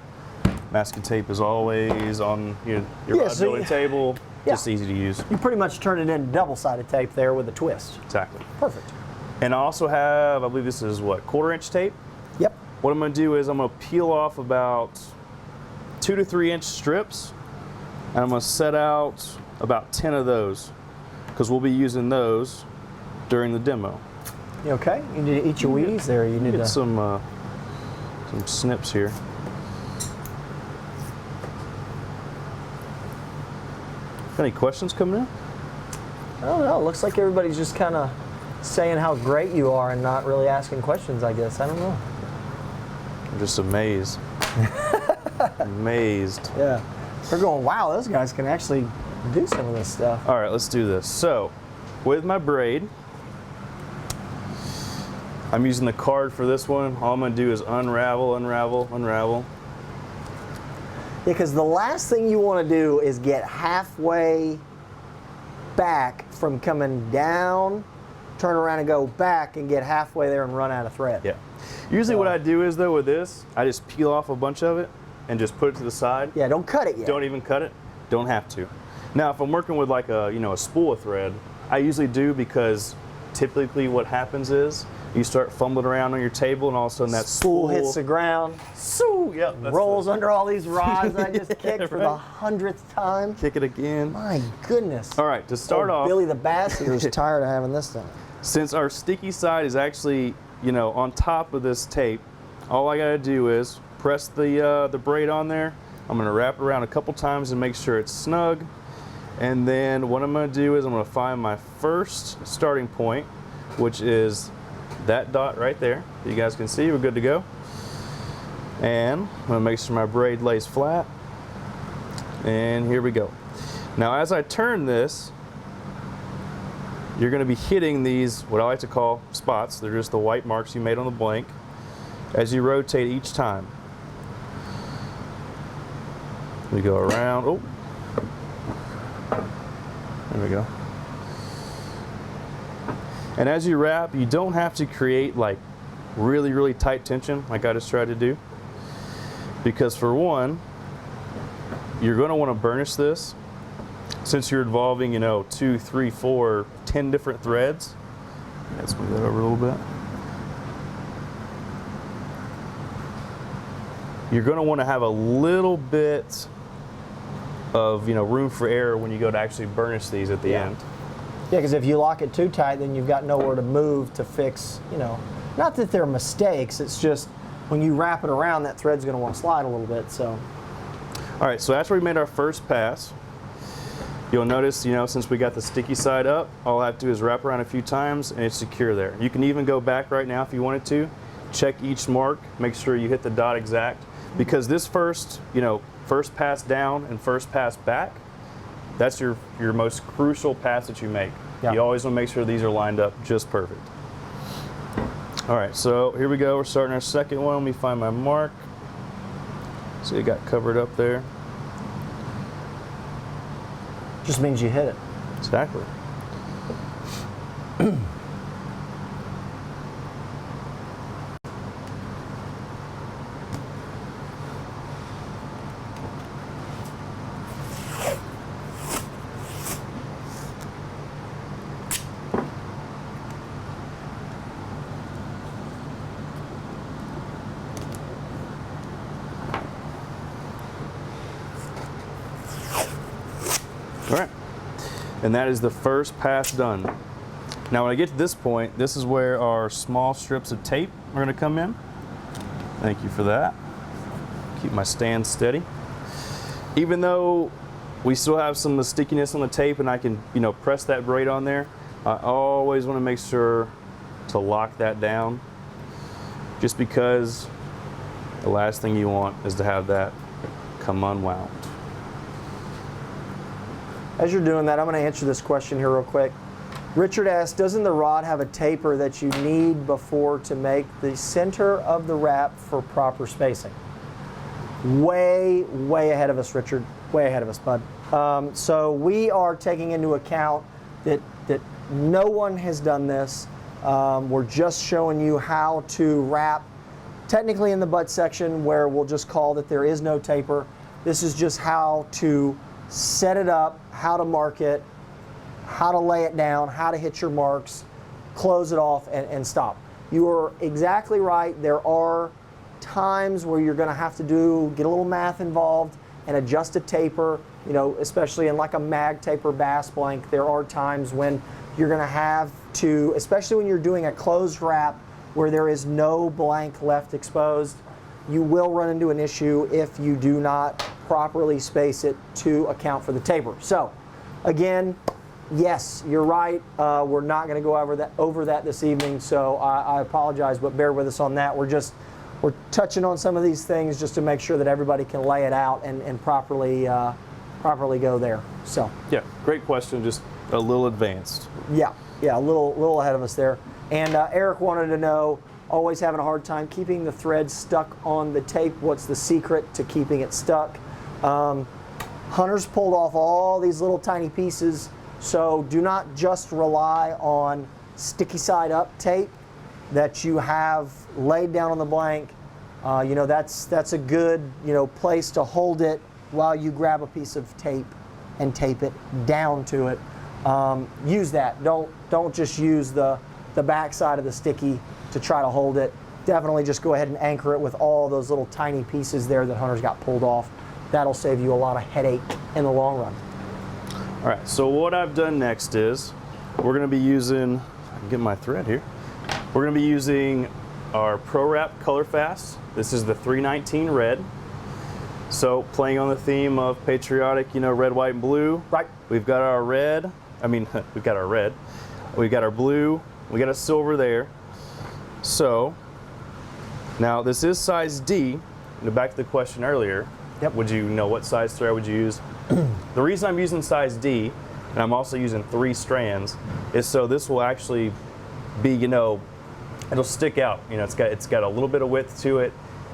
masking tape is always on your rod building table. Just easy to use. You pretty much turn it into double-sided tape there with a twist. Exactly. Perfect. And I also have, I believe this is what, 1/4 inch tape? Yep. What I'm going to do is I'm going to peel off about 2 to 3 inch strips, and I'm going to set out about 10 of those, because we'll be using those during the demo. You okay? You need to eat your Wheaties there. You need Get to some snips here. Any questions coming in? I don't know. It looks like everybody's just kind of saying how great you are and not really asking questions, I guess. I don't know. I'm just amazed. Amazed. Yeah. They're going, wow, those guys can actually do some of this stuff. All right, let's do this. So, with my braid, I'm using the card for this one. All I'm going to do is unravel, unravel, unravel. Yeah, because the last thing you want to do is get halfway back from coming down, turn around and go back and get halfway there and run out of thread. Yeah. Usually what I do is, though, with this, I just peel off a bunch of it and just put it to the side. Yeah, don't cut it yet. Don't even cut it. Don't have to. Now, if I'm working with like a, a spool of thread, I usually do, because typically what happens is you start fumbling around on your table and all of a sudden that spool hits the ground, yep, rolls under all these rods I just kicked for the 100th time. Kick it again. My goodness. All right, to start off, Billy the Bass here is tired of having this done. since our sticky side is actually, on top of this tape, all I gotta do is press the braid on there. I'm gonna wrap it around a couple times and make sure it's snug. And then what I'm gonna do is I'm gonna find my first starting point, which is that dot right there. You guys can see we're good to go. And I'm gonna make sure my braid lays flat. And here we go. Now as I turn this, you're gonna be hitting these, what I like to call spots. They're just the white marks you made on the blank as you rotate each time. We go around, oh, there we go. And as you wrap, you don't have to create like really, really tight tension like I just tried to do. Because for one, you're gonna wanna burnish this. Since you're involving, 2, 3, 4, 10 different threads. Let's move that over a little bit. You're gonna wanna have a little bit of, room for error when you go to actually burnish these at the end. Yeah, because if you lock it too tight, then you've got nowhere to move to fix, not that they're mistakes, it's just when you wrap it around, that thread's going to want to slide a little bit, so. All right, so after we made our first pass, you'll notice, since we got the sticky side up, all I have to do is wrap around a few times and it's secure there. You can even go back right now if you wanted to, check each mark, make sure you hit the dot exact, because this first pass down and first pass back, that's your most crucial pass that you make. Yeah. You always want to make sure these are lined up just perfect. All right, so here we go. We're starting our second one. Let me find my mark. See, it got covered up there. Just means you hit it. Exactly. All right, and that is the first pass done. Now when I get to this point, this is where our small strips of tape are going to come in. Thank you for that. Keep my stand steady. Even though we still have some stickiness on the tape and I can, press that braid on there, I always want to make sure to lock that down, just because the last thing you want is to have that come unwound. As you're doing that, I'm going to answer this question here real quick. Richard asks, doesn't the rod have a taper that you need before to make the center of the wrap for proper spacing? Way, way ahead of us, Richard. Way ahead of us, bud. So we are taking into account that no one has done this. We're just showing you how to wrap technically in the butt section, where we'll just call that there is no taper. This is just how to set it up, how to mark it, how to lay it down, how to hit your marks, close it off, and stop. You are exactly right. There are times where you're going to have to get a little math involved and adjust a taper, especially in like a mag taper bass blank. There are times when you're going to have to, especially when you're doing a closed wrap where there is no blank left exposed, you will run into an issue if you do not properly space it to account for the taper. So again, yes, you're right. We're not going to go over that this evening, so I apologize, but bear with us on that. We're touching on some of these things just to make sure that everybody can lay it out and properly go there. So Yeah, great question. Just a little advanced. yeah, a little ahead of us there. And Eric wanted to know, always having a hard time keeping the thread stuck on the tape. What's the secret to keeping it stuck? Hunter's pulled off all these little tiny pieces, so do not just rely on sticky side up tape that you have laid down on the blank. That's a good place to hold it while you grab a piece of tape and tape it down to it. Use that. Don't just use the back side of the sticky to try to hold it. Definitely just go ahead and anchor it with all those little tiny pieces there that Hunter's got pulled off. That'll save you a lot of headache in the long run. All right, so what I've done next is we're going to be using, I can get my thread here. We're going to be using our Pro Wrap Color Fast. This is the 319 red. So playing on the theme of patriotic, red, white, and blue. Right. We've got our red. We've got our red. We've got our blue. We got a silver there. So now this is size D. Back to the question earlier. Yep. Would you know what size thread would you use? The reason I'm using size D, and I'm also using 3 strands, is so this will actually be, it'll stick out. It's got a little bit of width to it,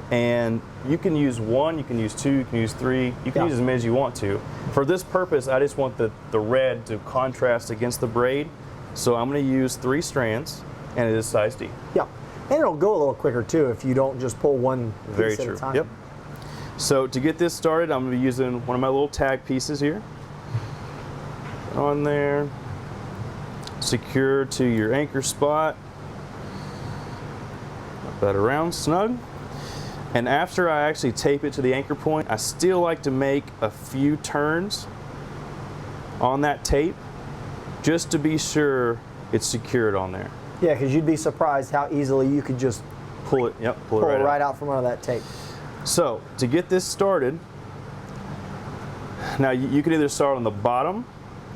and you can use 1, you can use 2, you can use 3, you can use as many as you want to. For this purpose, I just want the red to contrast against the braid, so I'm going to use 3 strands, and it is size D. Yeah, and it'll go a little quicker too if you don't just pull one piece Very at true. a time. Yep. So to get this started, I'm going to be using one of my little tag pieces here. On there. Secure to your anchor spot. Wrap that around snug. And after I actually tape it to the anchor point, I still like to make a few turns on that tape just to be sure it's secured on there. Yeah, because you'd be surprised how easily you could just Pull it pull it right right out. out from under that tape. So to get this started, now you can either start on the bottom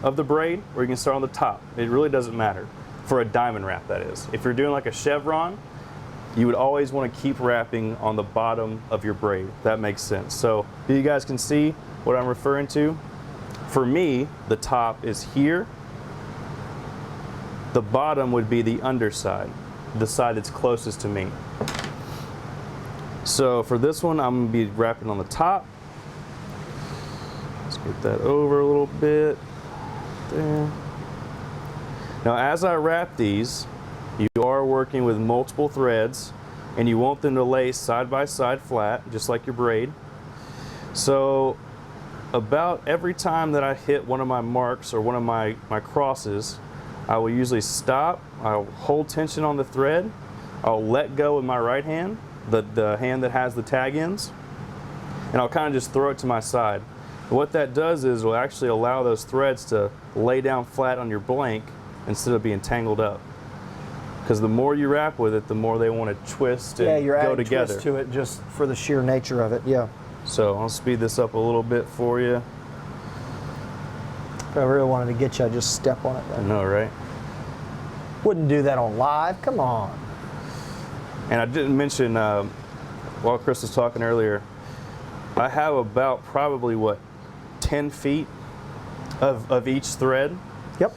of the braid or you can start on the top. It really doesn't matter for a diamond wrap, that is. If you're doing like a chevron, you would always want to keep wrapping on the bottom of your braid. That makes sense. So you guys can see what I'm referring to. For me, the top is here. The bottom would be the underside, the side that's closest to me. So for this one, I'm going to be wrapping on the top. Let's get that over a little bit. There. Now as I wrap these, you are working with multiple threads and you want them to lay side by side flat, just like your braid. So about every time that I hit one of my marks or one of my crosses, I will usually stop, I'll hold tension on the thread, I'll let go with my right hand, the hand that has the tag ends, and I'll kind of just throw it to my side. And what that does is will actually allow those threads to lay down flat on your blank instead of being tangled up. Because the more you wrap with it, the more they want to twist and you're go adding together. twist to it just for the sheer nature of it. Yeah. So I'll speed this up a little bit for you. If I really wanted to get you, I'd just step on it. I know, right? Wouldn't do that on live. Come on. And I didn't mention, while Chris was talking earlier, I have about probably, 10 feet of each thread. Yep.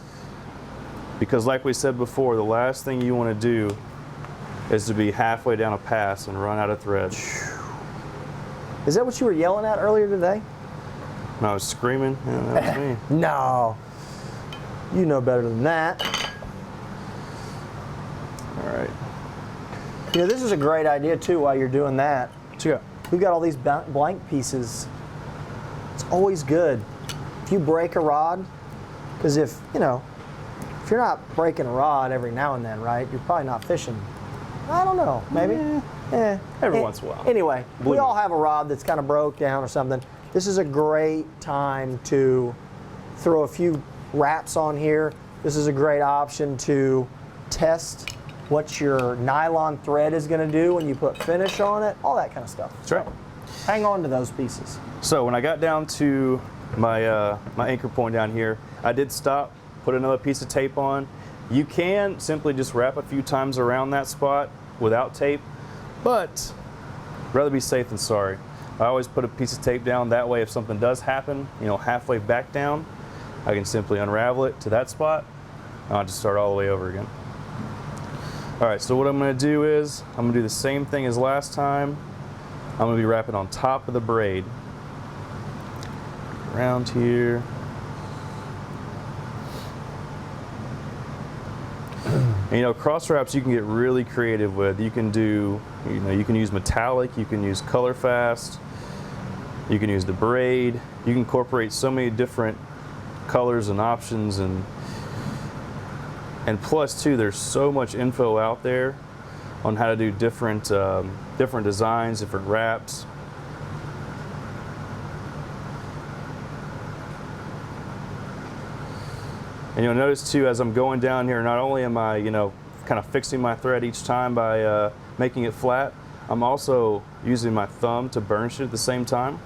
Because like we said before, the last thing you want to do is to be halfway down a pass and run out of thread. Is that what you were yelling at earlier today? And I was screaming, yeah, that was me. No. You know better than that. All right. This is a great idea too while you're doing that. Yeah. We've got all these blank pieces. It's always good. If you break a rod, because if you're not breaking a rod every now and then, right, you're probably not fishing. I don't know, maybe. Every once in a while. Anyway, Believe we me. all have a rod that's kind of broke down or something. This is a great time to throw a few wraps on here. This is a great option to test what your nylon thread is going to do when you put finish on it, all that kind of stuff. That's right. Hang on to those pieces. So when I got down to my anchor point down here. I did stop, put another piece of tape on. You can simply just wrap a few times around that spot without tape, but rather be safe than sorry. I always put a piece of tape down, that way if something does happen, halfway back down, I can simply unravel it to that spot, and I'll just start all the way over again. All right, so what I'm gonna do is, I'm gonna do the same thing as last time. I'm gonna be wrapping on top of the braid. Around here. And, cross wraps you can get really creative with. You can do, you can use metallic, you can use color fast, you can use the braid. You can incorporate so many different colors and options, and plus too, there's so much info out there on how to do different designs, different wraps. And you'll notice too, as I'm going down here, not only am I, kind of fixing my thread each time by making it flat, I'm also using my thumb to burnish it at the same time.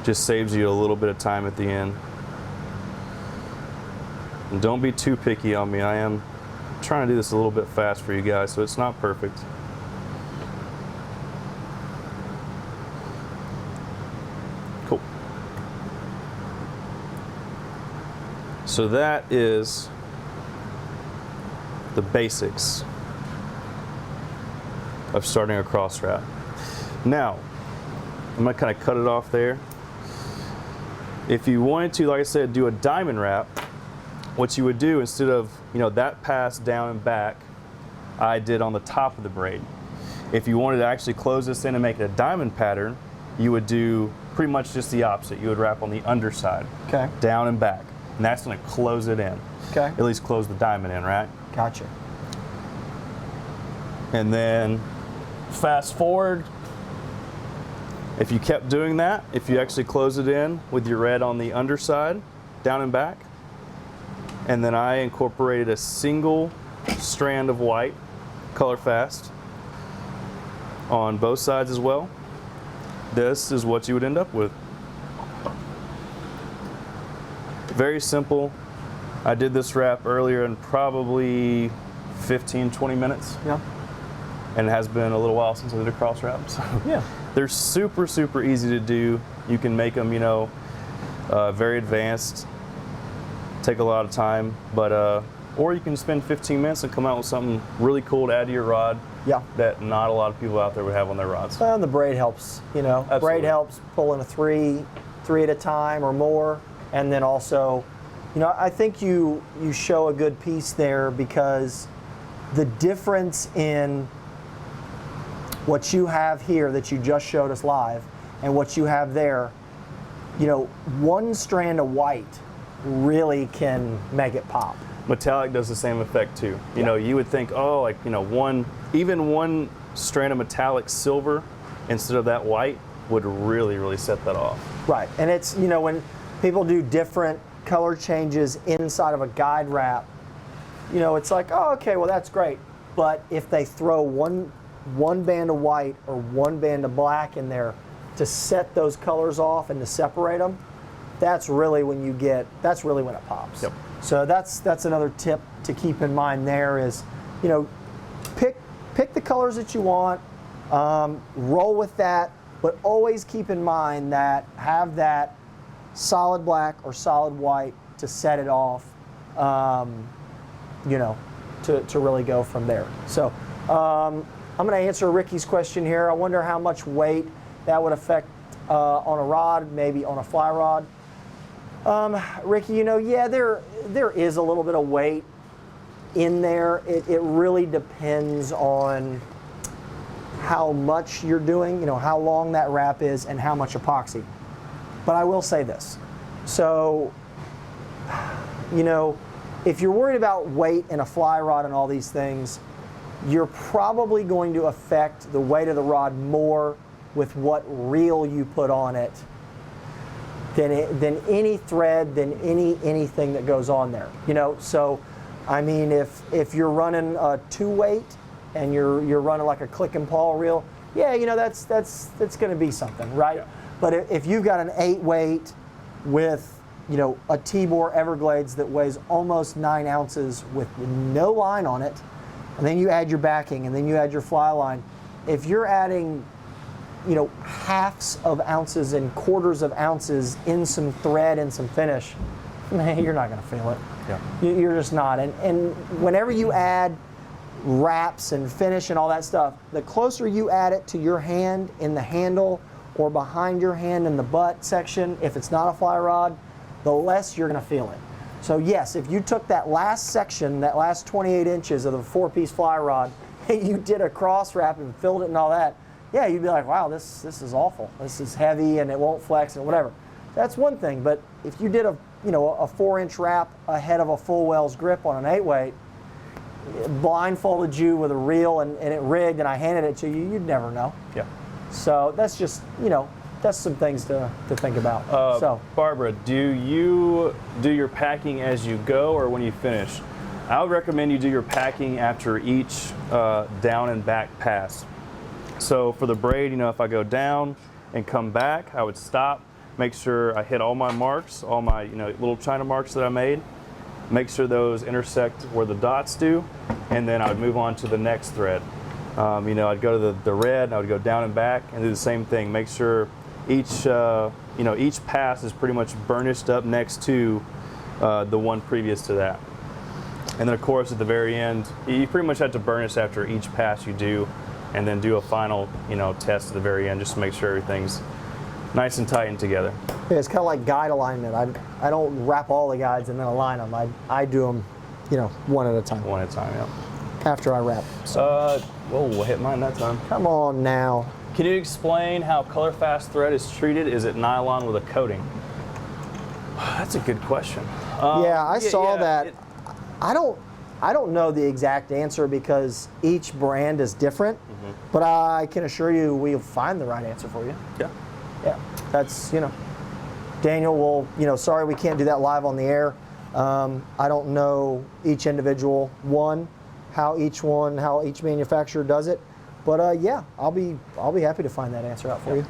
Just saves you a little bit of time at the end. And don't be too picky on me. I am trying to do this a little bit fast for you guys, so it's not perfect. Cool. So that is the basics of starting a cross wrap. Now, I'm gonna kind of cut it off there. If you wanted to, like I said, do a diamond wrap, what you would do instead of, that pass down and back, I did on the top of the braid. If you wanted to actually close this in and make it a diamond pattern, you would do pretty much just the opposite. You would wrap on the underside, Okay. down and back, and that's going to close it in. Okay. At least close the diamond in, right? Gotcha. And then fast forward, if you kept doing that, if you actually close it in with your red on the underside, down and back, and then I incorporated a single strand of white, color fast, on both sides as well, this is what you would end up with. Very simple. I did this wrap earlier in probably 15-20 minutes. Yeah. And it has been a little while since I did a cross wrap. So Yeah. they're super, super easy to do. You can make them, very advanced. Take a lot of time, but or you can spend 15 minutes and come out with something really cool to add to your rod. Yeah. That not a lot of people out there would have on their rods. And the braid helps, Absolutely. Braid helps pulling a three at a time or more. And then also, I think you show a good piece there, because the difference in what you have here that you just showed us live and what you have there, one strand of white really can make it pop. Metallic does the same effect too. You would think, one strand of metallic silver instead of that white would really, really set that off. Right, and it's, when people do different color changes inside of a guide wrap, it's like, oh, okay, well, that's great. But if they throw one band of white or one band of black in there to set those colors off and to separate them, that's really when it pops. Yep. So that's another tip to keep in mind there is, pick the colors that you want, roll with that, but always keep in mind that have that solid black or solid white to set it off, to really go from there. So I'm going to answer Ricky's question here. I wonder how much weight that would affect on a rod, maybe on a fly rod. Ricky, yeah, there is a little bit of weight in there. It really depends on how much you're doing, how long that wrap is and how much epoxy. But I will say this. So, if you're worried about weight in a fly rod and all these things, you're probably going to affect the weight of the rod more with what reel you put on it than any thread, than anything that goes on there. So I mean, if you're running a 2-weight and you're running like a click and pawl reel, yeah, that's going to be something, right? Yeah. But if you've got an 8 weight with, a T-bore Everglades that weighs almost 9 ounces with no line on it, and then you add your backing, and then you add your fly line, if you're adding, halves of ounces and quarters of ounces in some thread and some finish, man, you're not going to feel it. Yeah. You're just not. And whenever you add wraps and finish and all that stuff, the closer you add it to your hand in the handle or behind your hand in the butt section, if it's not a fly rod, the less you're going to feel it. So yes, if you took that last section, that last 28 inches of the 4-piece fly rod, and you did a cross wrap and filled it and all that, yeah, you'd be like, wow, this is awful. This is heavy and it won't flex and whatever. That's one thing, but if you did a 4-inch wrap ahead of a full Wells grip on an 8 weight, blindfolded you with a reel and it rigged and I handed it to you, you'd never know. Yeah. So that's just, that's some things to think about. Barbara, do you do your packing as you go or when you finish? I would recommend you do your packing after each down and back pass. So for the braid, if I go down and come back, I would stop, make sure I hit all my marks, all my little China marks that I made, make sure those intersect where the dots do, and then I would move on to the next thread. I'd go to the red, and I would go down and back and do the same thing. Make sure each pass is pretty much burnished up next to the one previous to that. And then of course at the very end, you pretty much have to burnish after each pass you do, and then do a final test at the very end just to make sure everything's nice and tightened together. Yeah, it's kind of like guide alignment. I don't wrap all the guides and then align them. I do them, one at a time. One at a time, yeah. After I wrap. We'll hit mine that time. Come on now. Can you explain how color fast thread is treated? Is it nylon with a coating? That's a good question. I saw that. I don't know the exact answer because each brand is different, but I can assure you we'll find the right answer for you. Yeah. Yeah, that's, Daniel will, sorry we can't do that live on the air. I don't know each individual one, how each manufacturer does it, but yeah, I'll be happy to find that answer out for you.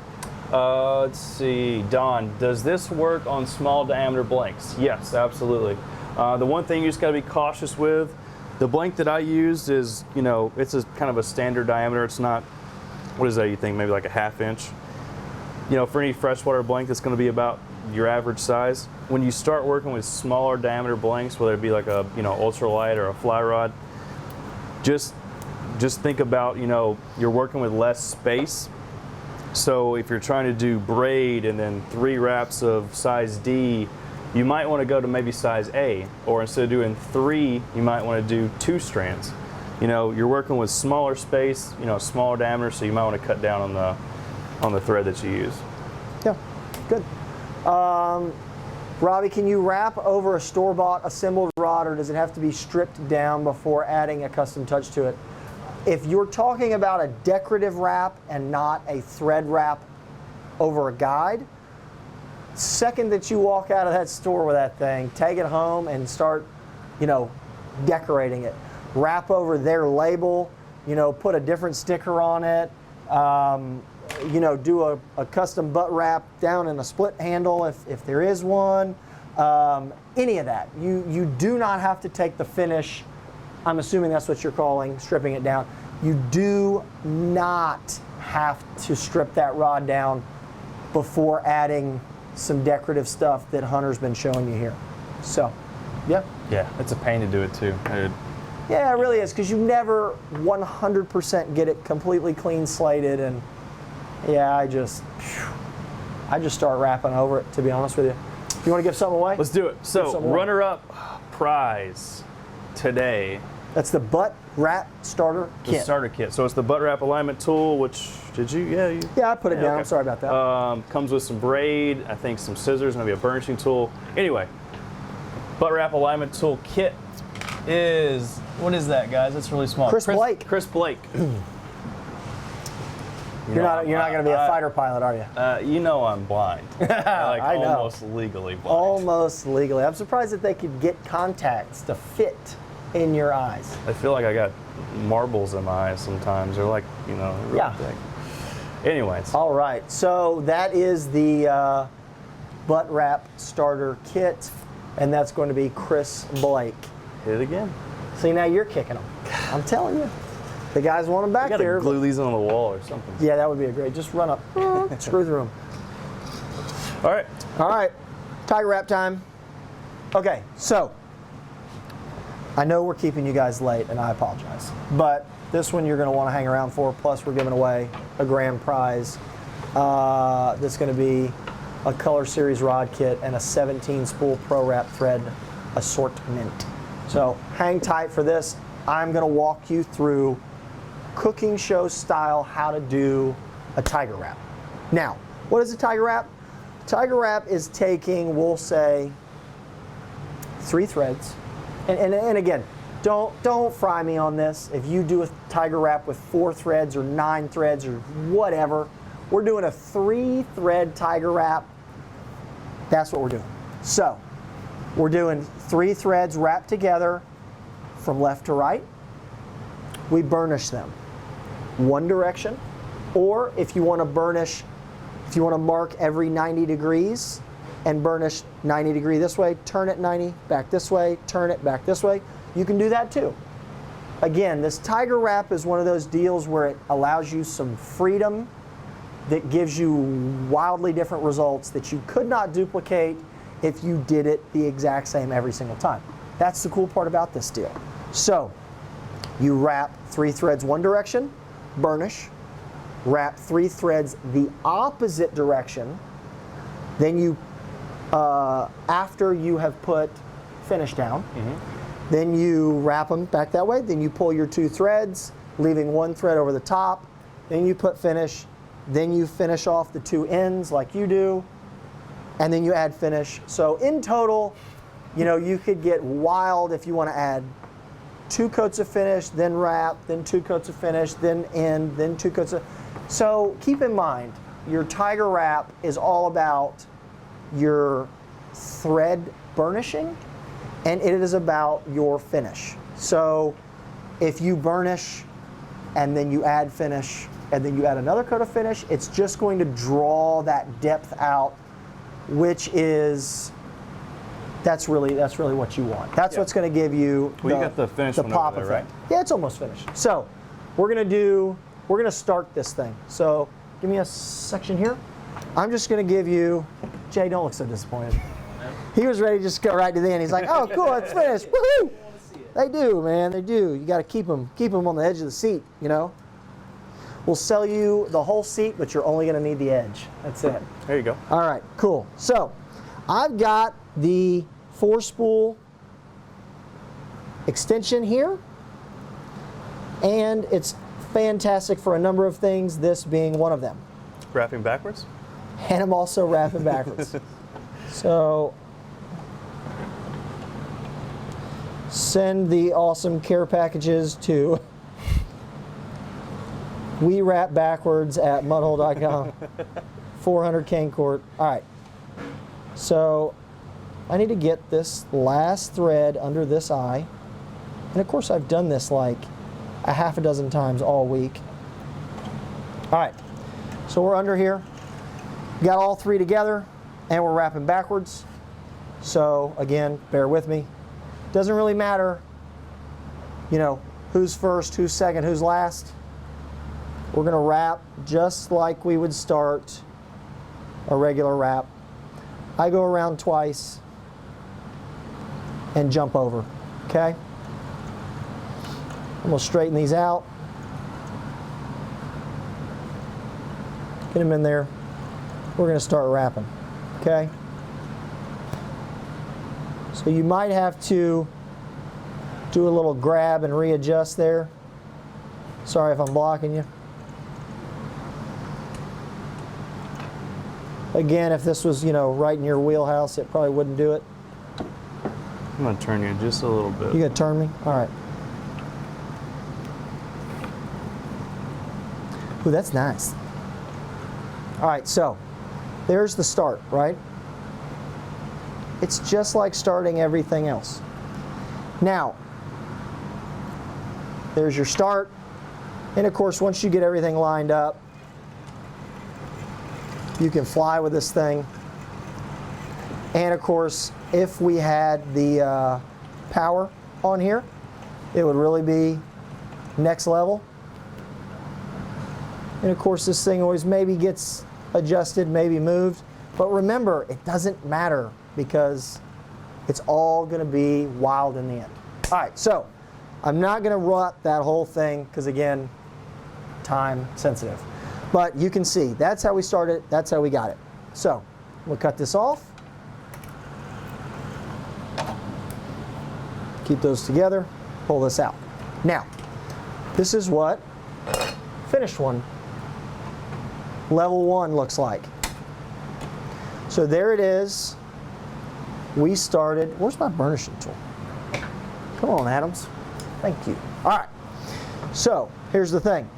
Let's see, Don, does this work on small diameter blanks? Yes, absolutely. The one thing you just got to be cautious with, the blank that I used is, it's a kind of a standard diameter. It's not, what is that you think, maybe like a 1/2 inch? For any freshwater blank, that's going to be about your average size. When you start working with smaller diameter blanks, whether it be like a, ultralight or a fly rod, just think about, you're working with less space. So if you're trying to do braid and then 3 wraps of size D, you might want to go to maybe size A, or instead of doing 3, you might want to do 2 strands. You're working with smaller space, smaller diameter, so you might want to cut down on the thread that you use. Yeah, good. Robbie, can you wrap over a store-bought assembled rod, or does it have to be stripped down before adding a custom touch to it? If you're talking about a decorative wrap and not a thread wrap over a guide, second that you walk out of that store with that thing, take it home and start, decorating it. Wrap over their label, put a different sticker on it, do a custom butt wrap down in a split handle if there is one. Any of that. You do not have to take the finish. I'm assuming that's what you're calling stripping it down. You do not have to strip that rod down before adding some decorative stuff that Hunter's been showing you here. So, yeah. Yeah, it's a pain to do it too. Yeah, it really is, because you never 100% get it completely clean slated, and yeah, I just start wrapping over it, to be honest with you. You want to give something away? Let's do it. So, runner-up prize today. That's the butt wrap starter kit. The starter kit. So it's the butt wrap alignment tool, which, did you? Yeah, yeah, I put it down. Okay. I'm sorry about that. Comes with some braid, I think some scissors, maybe a burnishing tool. Anyway, butt wrap alignment tool kit is, what is that, guys? It's really small. Chris Blake. Chris Blake. You're not going to be a fighter pilot, are you? I'm blind. I know. Almost legally blind. Almost legally. I'm surprised that they could get contacts to fit in your eyes. I feel like I got marbles in my eyes sometimes. They're like, really Yeah. thick. Anyways. All right, so that is the butt wrap starter kit, and that's going to be Chris Blake. Hit it again. See, now you're kicking them. I'm telling you. The guys want them back You gotta there. glue these on the wall or something. Yeah, that would be a great. Just run up, screw through them. All right. All right, tiger wrap time. Okay, so I know we're keeping you guys late, and I apologize. But this one you're going to want to hang around for. Plus, we're giving away a grand prize. That's going to be a Color Series rod kit and a 17 spool Pro Wrap thread assortment. So hang tight for this. I'm going to walk you through cooking show style how to do a tiger wrap. Now, what is a tiger wrap? Tiger wrap is taking, we'll say, 3 threads. And again, don't fry me on this. If you do a tiger wrap with 4 threads or 9 threads or whatever, we're doing a 3-thread tiger wrap. That's what we're doing. So, we're doing 3 threads wrapped together from left to right. We burnish them one direction, or if you want to burnish, if you want to mark every 90 degrees and burnish 90 degree this way, turn it 90, back this way, turn it back this way, you can do that too. Again, this tiger wrap is one of those deals where it allows you some freedom that gives you wildly different results that you could not duplicate if you did it the exact same every single time. That's the cool part about this deal. So, you wrap 3 threads one direction, burnish, wrap 3 threads the opposite direction, then you, after you have put finish down, then you wrap them back that way, then you pull your 2 threads, leaving 1 thread over the top, then you put finish, then you finish off the 2 ends like you do, and then you add finish. So in total, you know, you could get wild if you want to add 2 coats of finish, then wrap, then 2 coats of finish, then end, then 2 coats of... So keep in mind, your tiger wrap is all about your thread burnishing, and it is about your finish. So if you burnish and then you add finish and then you add another coat of finish, it's just going to draw that depth out, which is, that's really what you want. That's what's going to give you you got the finished one pop over there, effect. right? Yeah, it's almost finished. So we're going to start this thing. So give me a section here. I'm just going to give you, Jay, don't look so disappointed. He was ready to just go right to the end. He's like, oh, cool, it's finished. Woohoo! They do, man, they do. You got to keep them on the edge of the seat, you know. We'll sell you the whole seat, but you're only going to need the edge. That's it. There you go. All right, cool. So I've got the 4-spool extension here, and it's fantastic for a number of things, this being one of them. Wrapping backwards? And I'm also wrapping backwards. So send the awesome care packages to we wrap backwards at mudhole.com. 400 Cane Court. All right. So I need to get this last thread under this eye. And of course I've done this like a half a dozen times all week. All right. So we're under here. Got all 3 together and we're wrapping backwards. So again, bear with me. Doesn't really matter, you know, who's first, who's second, who's last. We're going to wrap just like we would start a regular wrap. I go around twice and jump over, okay? I'm going to straighten these out. Get them in there. We're going to start wrapping, okay? So you might have to do a little grab and readjust there. Sorry if I'm blocking you. Again, if this was, you know, right in your wheelhouse, it probably wouldn't do it. I'm going to turn you just a little bit. You gonna turn me? All right. Ooh, that's nice. All right, so there's the start, right? It's just like starting everything else. Now, there's your start. And of course, once you get everything lined up, You can fly with this thing. And of course, if we had the power on here, it would really be next level. And of course, this thing always maybe gets adjusted, maybe moved. But remember, it doesn't matter because it's all going to be wild in the end. All right, so I'm not going to rut that whole thing because, again, time sensitive. But you can see, that's how we started, that's how we got it. So we'll cut this off. Keep those together, pull this out. Now, this is what finished one, level 1 looks like. So there it is. We started, where's my burnishing tool? Come on, Adams. Thank you. All right, so here's the thing.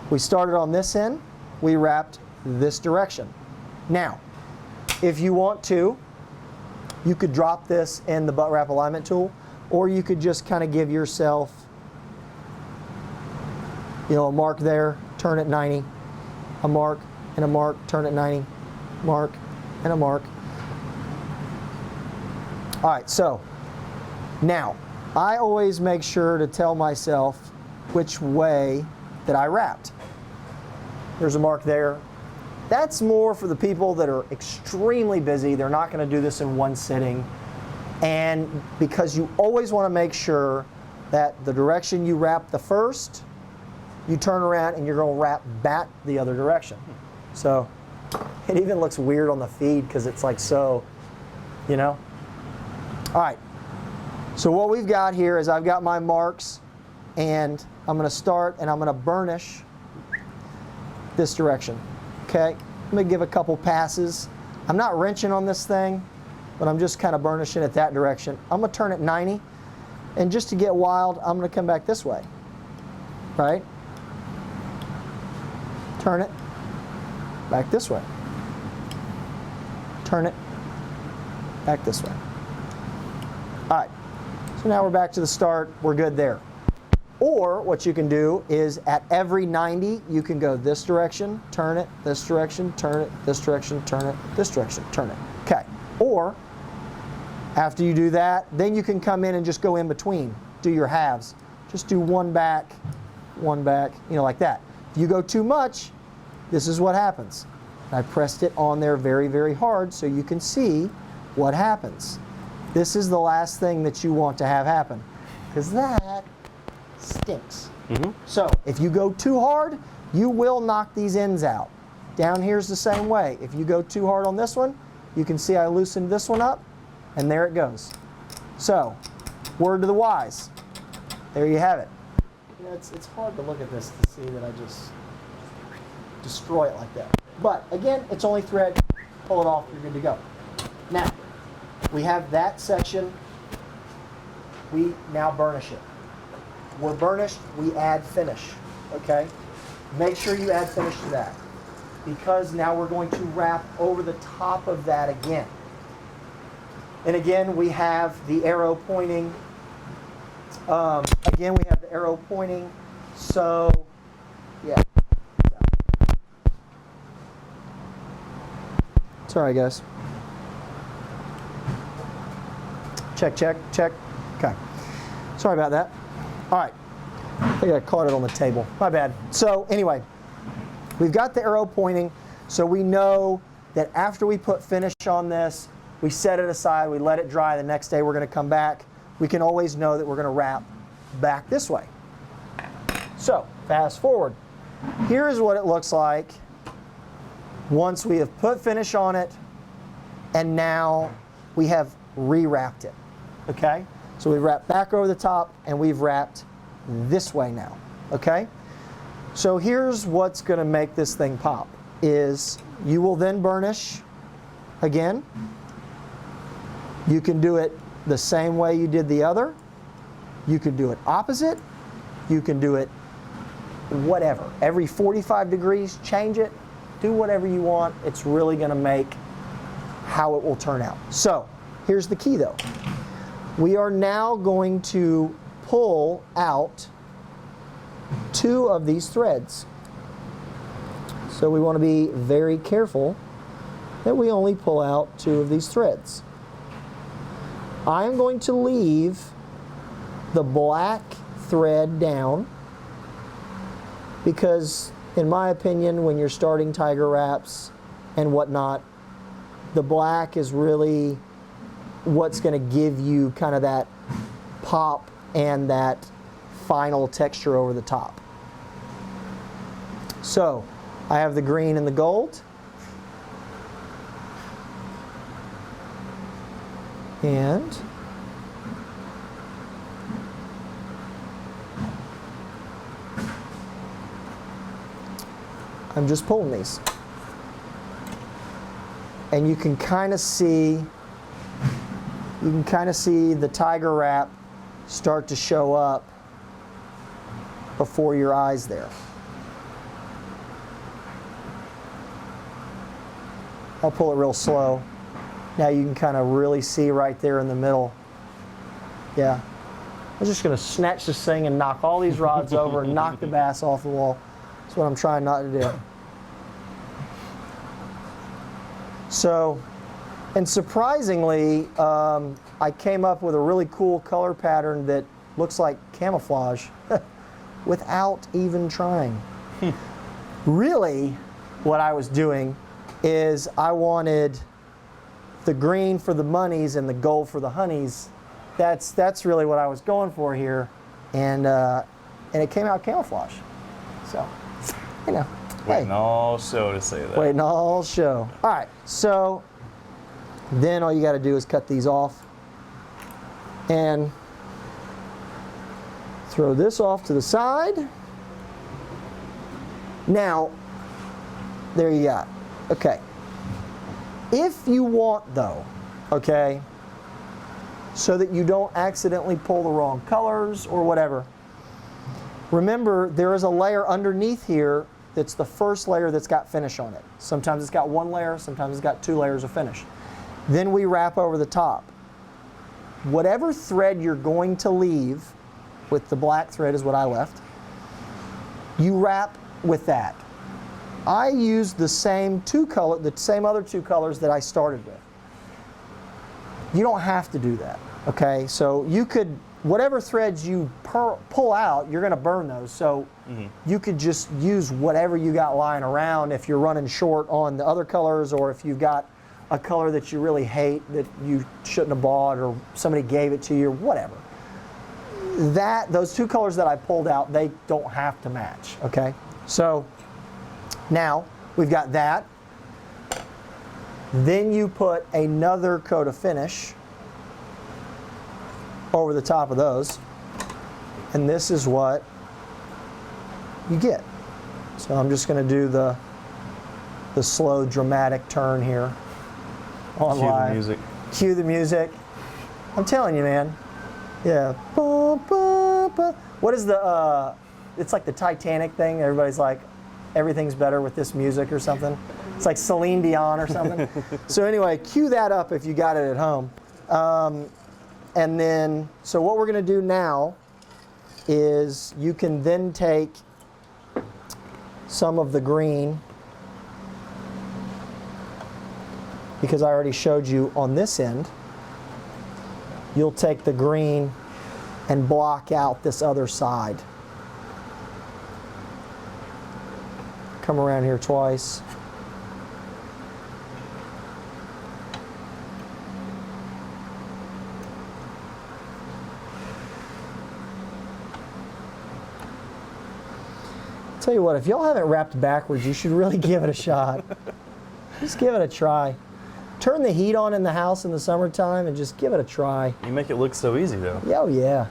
We started on this end, we wrapped this direction. Now, if you want to, you could drop this in the butt wrap alignment tool, or you could just kind of give yourself, you know, a mark there, turn it 90, a mark and a mark, turn it 90, mark and a mark. All right, so now I always make sure to tell myself which way that I wrapped. There's a mark there. That's more for the people that are extremely busy. They're not going to do this in one sitting. And because you always want to make sure that the direction you wrap the first, you turn around and you're going to wrap back the other direction. So it even looks weird on the feed because it's like so, you know. All right. So what we've got here is I've got my marks, and I'm going to start and I'm going to burnish this direction. Okay, I'm going to give a couple passes. I'm not wrenching on this thing, but I'm just kind of burnishing it that direction. I'm going to turn it 90, and just to get wild, I'm going to come back this way. Right? Turn it back this way. Turn it back this way. All right, so now we're back to the start. We're good there. Or what you can do is at every 90, you can go this direction, turn it, this direction, turn it, this direction, turn it, this direction, turn it. Okay. Or after you do that, then you can come in and just go in between, do your halves. Just do one back, you know, like that. If you go too much, this is what happens. I pressed it on there very, very hard so you can see what happens. This is the last thing that you want to have happen, because that stinks. So if you go too hard, you will knock these ends out. Down here's the same way. If you go too hard on this one, you can see I loosened this one up, and there it goes. So, word to the wise. There you have it. You know, it's hard to look at this to see that I just destroy it like that. But again, it's only thread. Pull it off, you're good to go. Now, we have that section. We now burnish it. We're burnished, we add finish, okay? Make sure you add finish to that, because now we're going to wrap over the top of that again. And again, we have the arrow pointing. So, yeah. It's all right, guys. Check, check, check. Okay. Sorry about that. All right. I think I caught it on the table. My bad. So anyway, we've got the arrow pointing, so we know that after we put finish on this, we set it aside, we let it dry. The next day we're going to come back. We can always know that we're going to wrap back this way. So fast forward. Here's what it looks like once we have put finish on it, and now we have re-wrapped it. Okay? So we wrap back over the top, and we've wrapped this way now. Okay? So here's what's going to make this thing pop, is you will then burnish again. You can do it the same way you did the other. You can do it opposite. You can do it whatever. Every 45 degrees, change it. Do whatever you want. It's really going to make how it will turn out. So here's the key though. We are now going to pull out 2 of these threads. So we want to be very careful that we only pull out 2 of these threads. I am going to leave the black thread down because, in my opinion, when you're starting tiger wraps and whatnot, the black is really what's going to give you kind of that pop and that final texture over the top. So I have the green and the gold. And I'm just pulling these. And you can kind of see the tiger wrap start to show up before your eyes there. I'll pull it real slow. Now you can kind of really see right there in the middle. Yeah. I'm just going to snatch this thing and knock all these rods over and knock the bass off the wall. That's what I'm trying not to do. So, and surprisingly, I came up with a really cool color pattern that looks like camouflage without even trying. Really, what I was doing is I wanted the green for the monies and the gold for the honeys. That's really what I was going for here, and it came out camouflage. So, you know, Waiting all show to say that. waiting all show. All right, so then all you got to do is cut these off and throw this off to the side. Now, there you got. Okay. If you want though, okay, so that you don't accidentally pull the wrong colors or whatever, remember there is a layer underneath here that's the first layer that's got finish on it. Sometimes it's got 1 layer, sometimes it's got 2 layers of finish. Then we wrap over the top. Whatever thread you're going to leave, with the black thread is what I left, you wrap with that. I used the same other 2 colors that I started with. You don't have to do that, okay? So you could, whatever threads you pull out, you're going to burn those. So you could just use whatever you got lying around if you're running short on the other colors, or if you've got a color that you really hate that you shouldn't have bought, or somebody gave it to you, or whatever. Those 2 colors that I pulled out, they don't have to match, okay? So now we've got that. Then you put another coat of finish over the top of those, and this is what you get. So I'm just going to do the slow dramatic turn here on Cue live. the music. Cue the music. I'm telling you, man. Yeah. What is the it's like the Titanic thing. Everybody's like, everything's better with this music or something. It's like Celine Dion or something. So anyway, cue that up if you got it at home. And then, so what we're going to do now is you can then take some of the green, because I already showed you on this end. You'll take the green and block out this other side. Come around here twice. Tell you what, if y'all haven't wrapped backwards, you should really give it a shot. Just give it a try. Turn the heat on in the house in the summertime and just give it a try. You make it look so easy though. Oh yeah.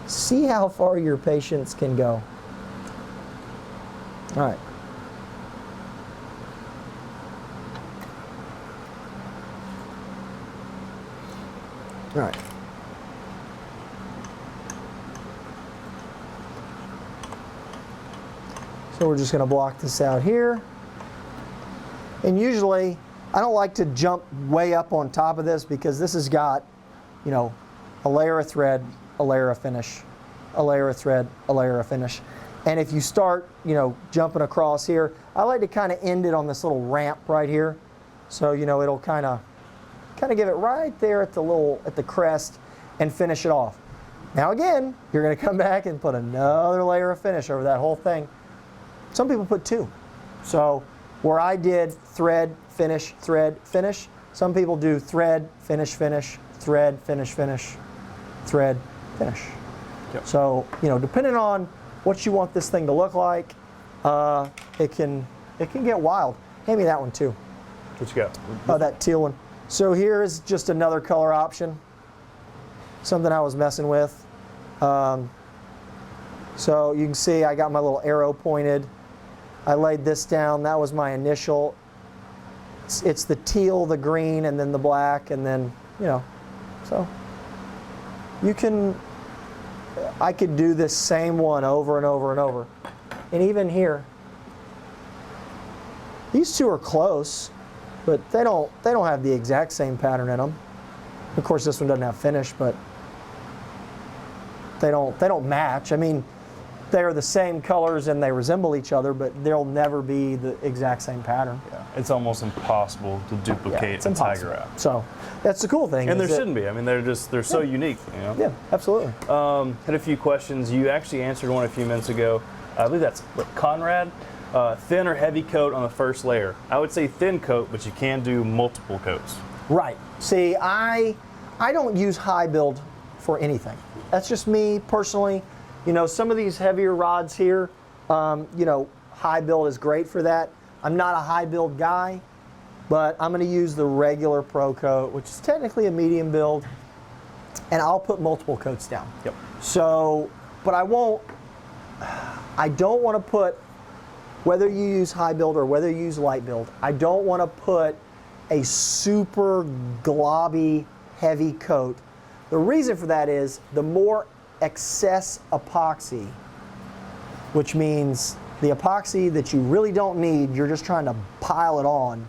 See how far your patience can go. All right. All right. So we're just going to block this out here. And usually, I don't like to jump way up on top of this, because this has got, you know, a layer of thread, a layer of finish, a layer of thread, a layer of finish. And if you start, you know, jumping across here, I like to kind of end it on this little ramp right here, So, you know, it'll kind of give it right there at the crest and finish it off. Now again, you're going to come back and put another layer of finish over that whole thing. Some people put 2. So where I did thread, finish, some people do thread, finish, thread, finish, thread, finish. Yep. So, you know, depending on what you want this thing to look like, it can get wild. Hand me that one too. What you got? Oh, that teal one. So here is just another color option. Something I was messing with. So you can see I got my little arrow pointed. I laid this down. That was my initial. It's the teal, the green, and then the black, and then, you know. So you can, I could do this same one over and over and over. And even here, these two are close, but they don't have the exact same pattern in them. Of course, this one doesn't have finish, but they don't match. I mean, they're the same colors and they resemble each other, but they'll never be the exact same pattern. Yeah, it's almost impossible to duplicate a tiger wrap. So that's the cool thing. And there shouldn't be. I mean, they're so unique. You know? Yeah, absolutely. Had a few questions. You actually answered one a few minutes ago. I believe that's Conrad. Thin or heavy coat on the first layer. I would say thin coat, but you can do multiple coats. Right. See, I don't use high build for anything. That's just me personally. You know, some of these heavier rods here, you know, high build is great for that. I'm not a high build guy, but I'm going to use the regular Pro Coat, which is technically a medium build, and I'll put multiple coats down. Yep. So, but I don't want to put, whether you use high build or whether you use light build, I don't want to put a super globby heavy coat. The reason for that is the more excess epoxy, which means the epoxy that you really don't need, you're just trying to pile it on,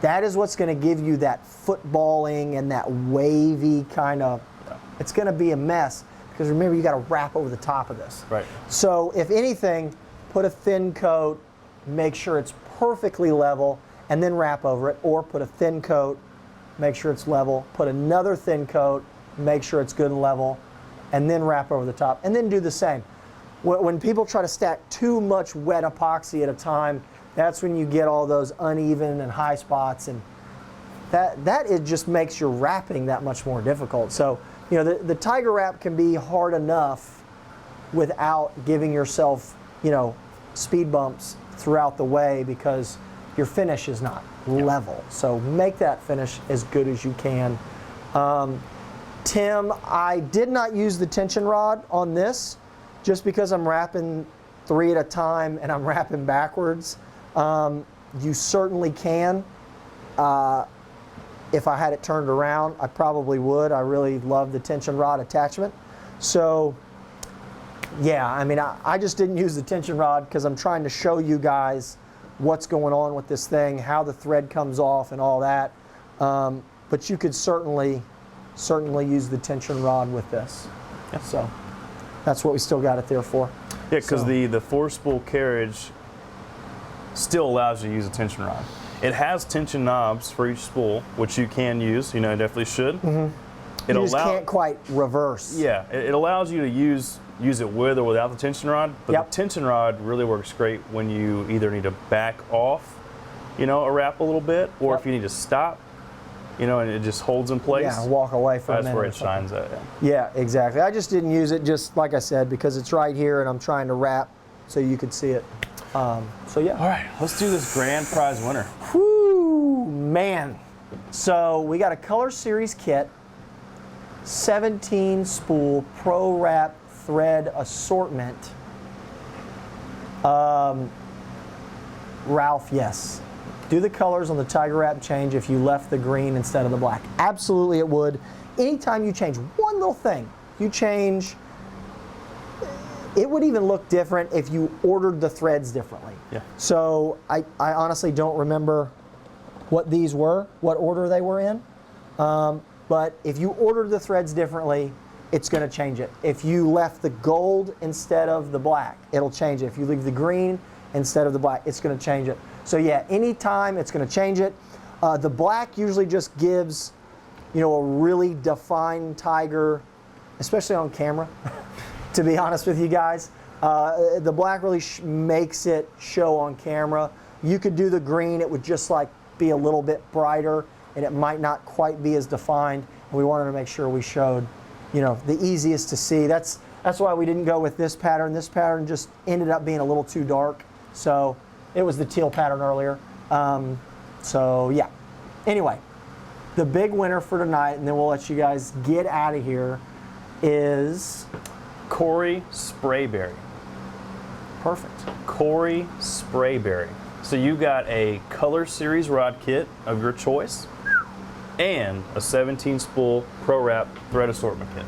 that is what's going to give you that footballing and that wavy kind of, it's going to be a mess because remember you got to wrap over the top of this. Right. So if anything, put a thin coat, make sure it's perfectly level, and then wrap over it, or put a thin coat, make sure it's level, put another thin coat, make sure it's good and level, and then wrap over the top, and then do the same. When people try to stack too much wet epoxy at a time, that's when you get all those uneven and high spots, and that it just makes your wrapping that much more difficult. So, you know, the tiger wrap can be hard enough without giving yourself, you know, speed bumps throughout the way because your finish is not level. So make that finish as good as you can. Tim, I did not use the tension rod on this just because I'm wrapping 3 at a time and I'm wrapping backwards. You certainly can. If I had it turned around, I probably would. I really love the tension rod attachment. So yeah, I mean, I just didn't use the tension rod because I'm trying to show you guys what's going on with this thing, how the thread comes off and all that. But you could certainly use the tension rod with this. Yeah. So that's what we still got it there for. Yeah, because the 4-spool carriage still allows you to use a tension rod. It has tension knobs for each spool, which you can use. You know, definitely should. Mm-hmm. You just can't quite reverse. Yeah, it allows you to use it with or without the tension rod. But the tension rod really works great when you either need to back off, you know, a wrap a little bit, or if you need to stop, you know, and it just holds in place. Yeah, walk away for a minute. That's where it shines at. Yeah, exactly. I just didn't use it, just like I said, because it's right here and I'm trying to wrap so you could see it. So yeah. All right, let's do this grand prize winner. Whoo, man. So we got a Color Series kit, 17 spool Pro Wrap thread assortment. Ralph, yes. Do the colors on the Tiger Wrap change if you left the green instead of the black? Absolutely it would. Anytime you change one little thing, you change, it would even look different if you ordered the threads differently. Yeah. So I honestly don't remember what these were, what order they were in. But if you ordered the threads differently, it's going to change it. If you left the gold instead of the black, it'll change it. If you leave the green instead of the black, it's going to change it. So yeah, anytime it's going to change it. The black usually just gives, a really defined tiger, especially on camera, to be honest with you guys. The black really makes it show on camera. You could do the green, it would just like be a little bit brighter and it might not quite be as defined. And we wanted to make sure we showed, the easiest to see. That's why we didn't go with this pattern. This pattern just ended up being a little too dark. So it was the teal pattern earlier. So yeah. Anyway, the big winner for tonight, and then we'll let you guys get out of here, is Corey Sprayberry. perfect. Corey Sprayberry. So you got a color series rod kit of your choice and a 17 spool Pro Wrap thread assortment kit.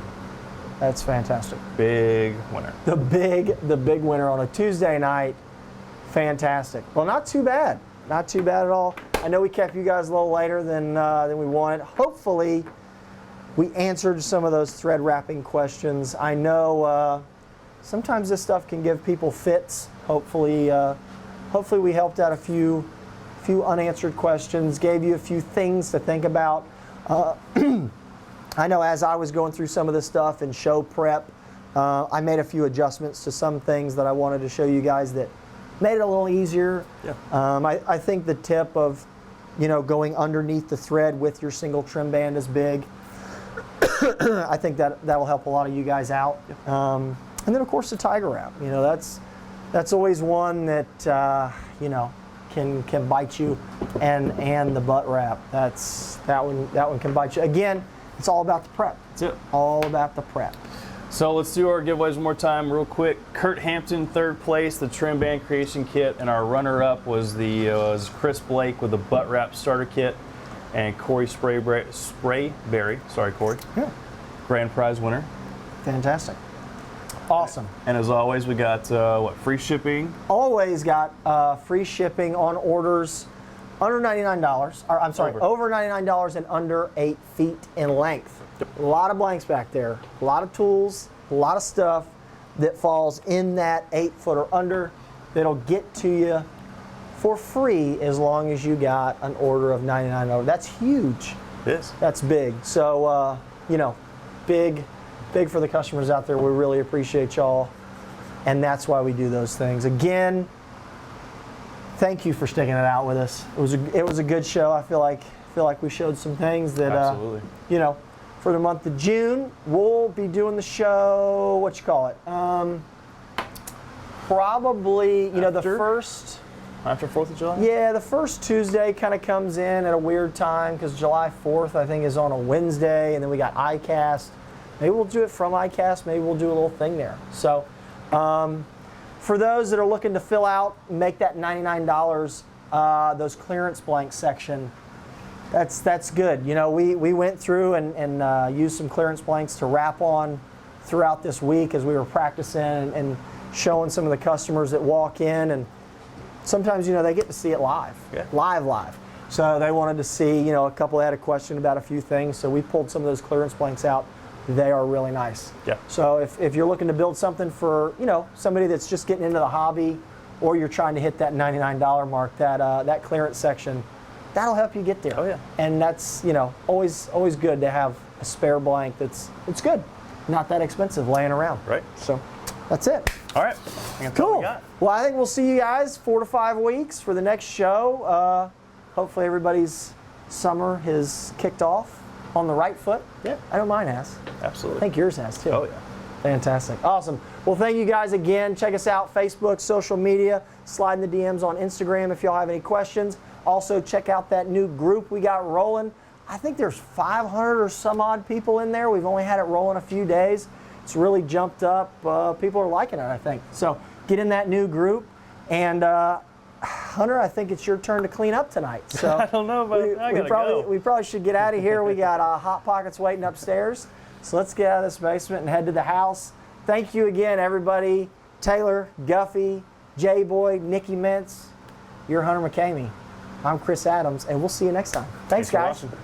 That's fantastic. Big winner. The big winner on a Tuesday night. Fantastic. Well, not too bad. Not too bad at all. I know we kept you guys a little later than we wanted. Hopefully, we answered some of those thread wrapping questions. I know sometimes this stuff can give people fits. Hopefully we helped out a few unanswered questions, gave you a few things to think about. I know as I was going through some of this stuff in show prep, I made a few adjustments to some things that I wanted to show you guys that made it a little easier. Yeah. I think the tip of, going underneath the thread with your single trim band is big. I think that will help a lot of you guys out. Yeah. And then of course the tiger wrap. That's always one that can bite you, and the butt wrap. That one can bite you. Again, it's all about the prep. That's it. All about the prep. So let's do our giveaways one more time real quick. Kurt Hampton, third place, the trim band creation kit, and our runner-up was was Chris Blake with the butt wrap starter kit, and Corey Sprayberry. Sorry, Corey. Yeah. Grand prize winner. Fantastic. Awesome. And as always, we got free shipping. Always got free shipping on orders under $99. Or I'm sorry, over $99 and under 8 feet in length. A lot of blanks back there, a lot of tools, a lot of stuff that falls in that 8 foot or under that'll get to you for free as long as you got an order of $99. That's huge. It is. That's big. So, big for the customers out there. We really appreciate y'all, and that's why we do those things. Again, thank you for sticking it out with us. It was a good show. I feel like we showed some things that Absolutely. For the month of June, we'll be doing the show, probably, the first. After 4th of July? Yeah, the first Tuesday kind of comes in at a weird time because July 4th, I think, is on a Wednesday, and then we got iCast. Maybe we'll do it from iCast. Maybe we'll do a little thing there. So for those that are looking to fill out, make that $99, those clearance blanks section, that's good. We went through and used some clearance blanks to wrap on throughout this week as we were practicing and showing some of the customers that walk in, and sometimes they get to see it live. Yeah. Live. So they wanted to see, a couple had a question about a few things, so we pulled some of those clearance blanks out. They are really nice. Yeah. So if you're looking to build something for somebody that's just getting into the hobby, or you're trying to hit that $99 mark, that clearance section, that'll help you get there. Oh yeah. And that's always good to have a spare blank it's good, not that expensive laying around. Right. So that's it. All right. I think that's all we Cool. got. Well, I think we'll see you guys 4 to 5 weeks for the next show. Hopefully everybody's summer has kicked off on the right foot. Yeah. I know mine has. Absolutely. I think yours has too. Oh yeah. Fantastic. Awesome. Well, thank you guys again. Check us out, Facebook, social media, slide in the DMs on Instagram if y'all have any questions. Also, check out that new group we got rolling. I think there's 500 or some odd people in there. We've only had it rolling a few days. It's really jumped up. People are liking it, I think. So get in that new group. And Hunter, I think it's your turn to clean up tonight. So I don't know about that. we probably should get out of here. We got Hot Pockets waiting upstairs. So let's get out of this basement and head to the house. Thank you again, everybody. Taylor, Guffey, J-Boy, Nikki Mintz. You're Hunter McCamey. I'm Chris Adams, and we'll see you next time. Thanks, guys. for watching.